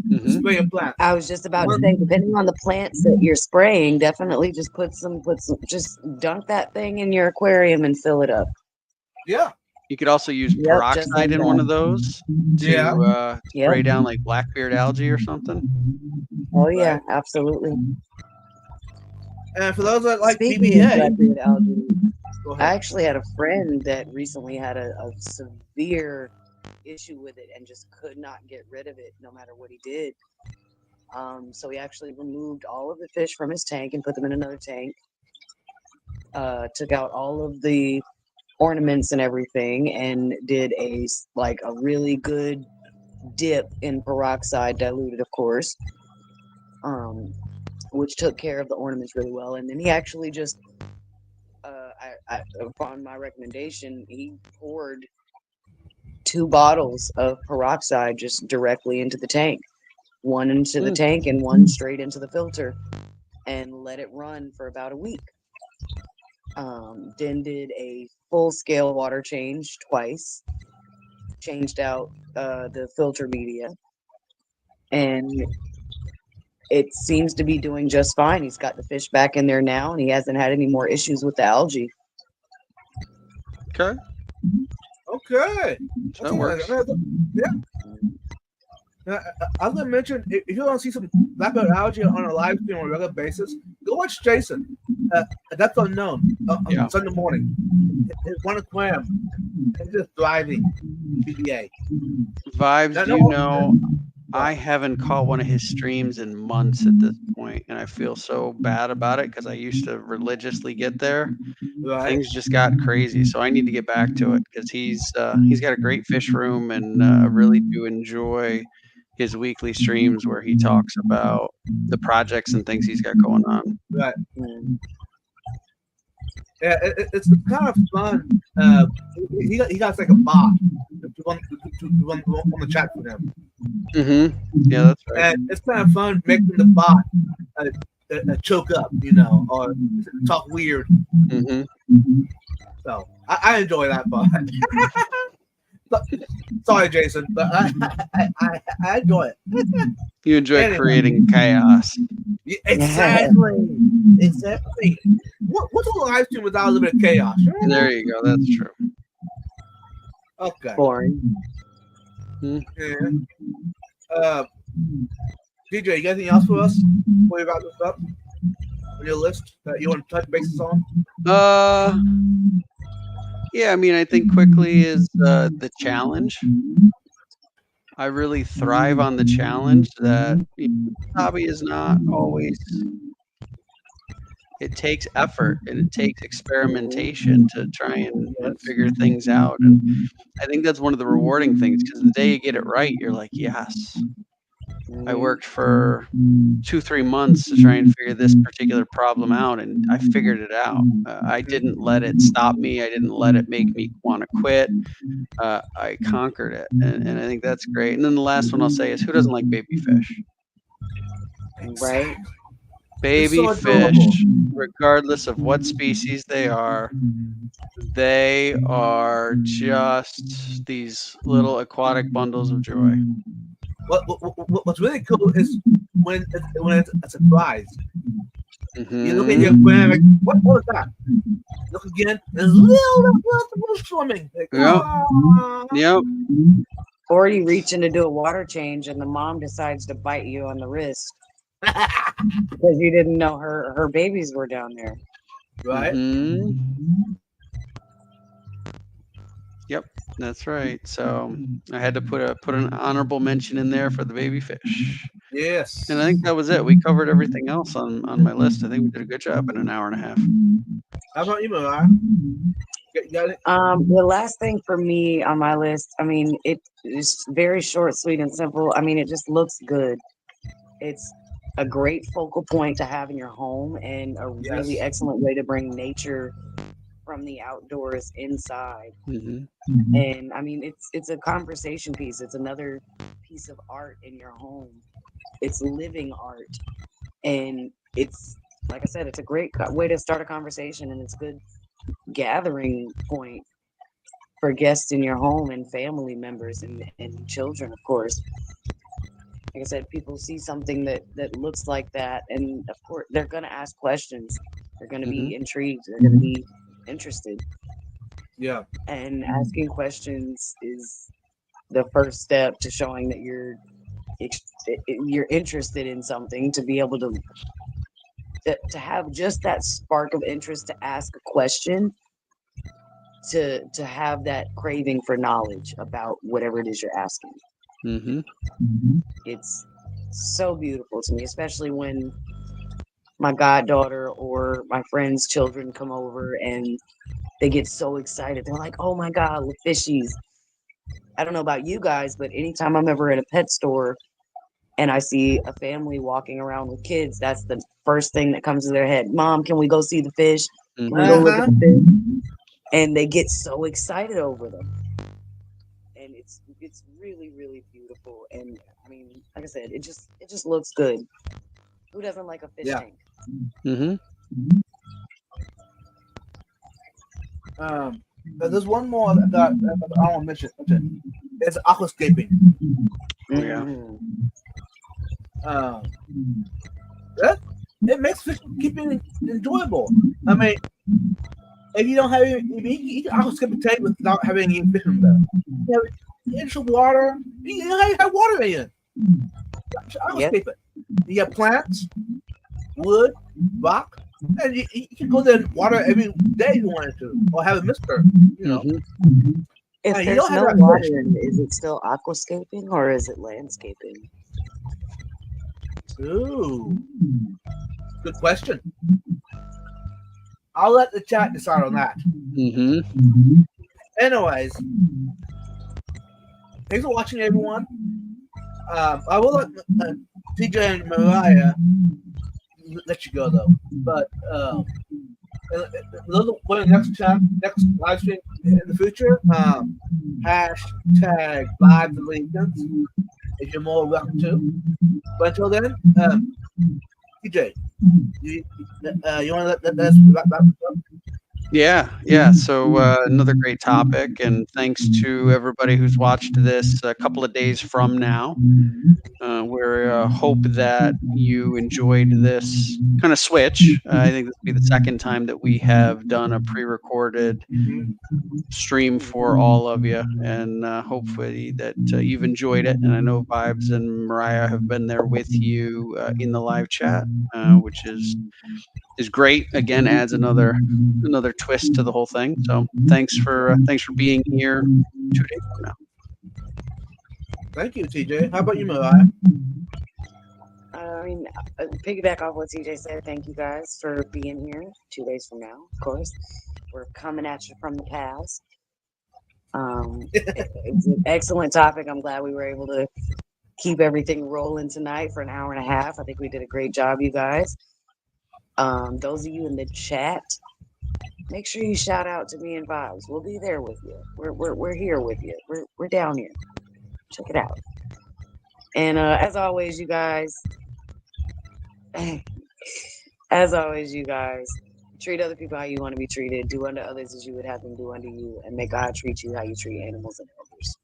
Mm-hmm. Spray your plant. I was just about to say, depending on the plants that you're spraying, definitely just put some, just dunk that thing in your aquarium and fill it up. Yeah. You could also use Yep, peroxide just like in that. one of those to Yep. spray down like blackbeard algae or something. Oh yeah, absolutely. And for those that like Speaking of PBA, blackbeard algae, go I ahead. actually had a friend that recently had a severe issue with it and just could not get rid of it no matter what he did. So he actually removed all of the fish from his tank and put them in another tank. Took out all of the ornaments and everything, and did a really good dip in peroxide, diluted, of course, which took care of the ornaments really well. And then he actually just, upon my recommendation, he poured 2 bottles of peroxide just directly into the tank, one into the tank and one straight into the filter, and let it run for about a week. Then did a full-scale water change twice, changed out the filter media, and it seems to be doing just fine. He's got the fish back in there now, and he hasn't had any more issues with the algae. Okay. Okay. That works. Yeah. I was gonna mention, if you don't see some black belt algae on a live stream on a regular basis, go watch Jason. That's Unknown on Sunday morning. His one aquarium. He's just thriving. PBA. Vibes, do you know? I haven't caught one of his streams in months at this point, and I feel so bad about it because I used to religiously get there. Right. Things just got crazy, so I need to get back to it because he's got a great fish room, and I really do enjoy his weekly streams where he talks about the projects and things he's got going on. Right. Yeah, it's kind of fun. He got like a bot to run the chat for him. Mm-hmm. Yeah, that's right. And it's kind of fun making the bot choke up, or talk weird. Mm-hmm. So I enjoy that bot. Sorry, Jason, but I enjoy it. You enjoy creating chaos. Yeah, exactly. What's a live stream without a little bit of chaos? There you go. That's true. Okay. Boring. Yeah. DJ, you got anything else for us before we wrap this up on your list that you want to touch bases on? Yeah, I mean, I think quickly is the challenge. I really thrive on the challenge that hobby is not always. It takes effort and it takes experimentation to try and figure things out. And I think that's one of the rewarding things because the day you get it right, you're like, yes. I worked for 2-3 months to try and figure this particular problem out, and I figured it out. I didn't let it stop me. I didn't let it make me want to quit. I conquered it, and I think that's great. And then the last one I'll say is, who doesn't like baby fish? Right? Baby so fish, regardless of what species they are just these little aquatic bundles of joy. What's really cool is when it's a surprise. Mm-hmm. You look at your aquarium, like, what was that? Look again, there's little swimming. Like, Yep. Or you reach in to do a water change and the mom decides to bite you on the wrist because you didn't know her babies were down there. Right. Mm-hmm. Yep, that's right. So I had to put an honorable mention in there for the baby fish. Yes. And I think that was it. We covered everything else on my list. I think we did a good job in an hour and a half. How about you, Mariah? Got it? The last thing for me on my list, I mean, it is very short, sweet, and simple. I mean, it just looks good. It's a great focal point to have in your home and a really excellent way to bring nature from the outdoors inside. Mm-hmm. And I mean, it's a conversation piece. It's another piece of art in your home. It's living art, and it's, like I said, it's a great way to start a conversation, and it's a good gathering point for guests in your home and family members and children, of course. Like I said, people see something that looks like that, and of course they're going to ask questions. They're going to be intrigued. They're going to be interested. Yeah. And asking questions is the first step to showing that you're interested in something, to be able to have just that spark of interest to ask a question to have that craving for knowledge about whatever it is you're asking. Mm-hmm. It's so beautiful to me, especially when my goddaughter or my friends' children come over and they get so excited. They're like, "Oh my God, look, fishies!" I don't know about you guys, but anytime I'm ever at a pet store and I see a family walking around with kids, that's the first thing that comes to their head. Mom, can we go see the fish? Can we go look at the fish? And they get so excited over them. And it's really, really beautiful. And I mean, like I said, it just looks good. Who doesn't like a fish Yeah. tank? Mm-hmm. But there's one more that I want to mention. It's aquascaping. Oh, yeah. Mhm. It makes fish keeping enjoyable. I mean, if you don't have any, you can aquascape a tank without having any fish in there. You have inch of water. You have water in it. Aquascape it. You have plants, wood, rock, and you can go there and water every day if you wanted to, or have a mister. You know. Mm-hmm. If You there's don't have no that water fish. in it, is it still aquascaping or is it landscaping? Ooh, good question. I'll let the chat decide on that. Mm-hmm. Anyways, thanks for watching, everyone. I will let TJ and Mariah let you go though, but for the next live stream in the future, hashtag Vibes Allegiance. If you're more welcome to. But until then, TJ, you want to let us wrap up? Yeah. So another great topic, and thanks to everybody who's watched this a couple of days from now. We hope that you enjoyed this kind of switch. I think this will be the second time that we have done a pre-recorded stream for all of you, and hopefully that you've enjoyed it. And I know Vibes and Mariah have been there with you in the live chat, which is great. Again, adds another twist to the whole thing. So thanks for being here 2 days from now. Thank you, TJ. How about you, Mariah? I mean, piggyback off what TJ said. Thank you guys for being here 2 days from now. Of course, we're coming at you from the past. It's an excellent topic. I'm glad we were able to keep everything rolling tonight for an hour and a half. I think we did a great job, you guys. Those of you in the chat, make sure you shout out to me and Vibes. We'll be there with you. We're here with you. We're down here. Check it out. And as always, you guys, treat other people how you want to be treated. Do unto others as you would have them do unto you, and may God treat you how you treat animals and elders.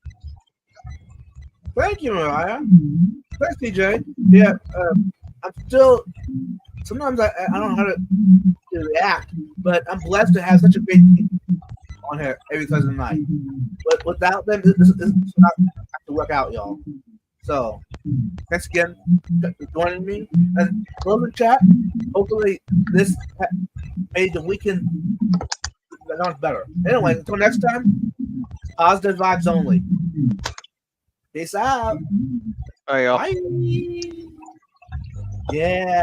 Thank you, Mariah. Thanks, TJ. Yeah, I'm still. Sometimes I don't know how to react, but I'm blessed to have such a great team on here every Thursday night. But without them, this would not have to work out, y'all. So, thanks again for joining me. And close the chat. Hopefully, this made the weekend better. Anyway, until next time, positive vibes only. Peace out. Bye, y'all. Bye. Yeah.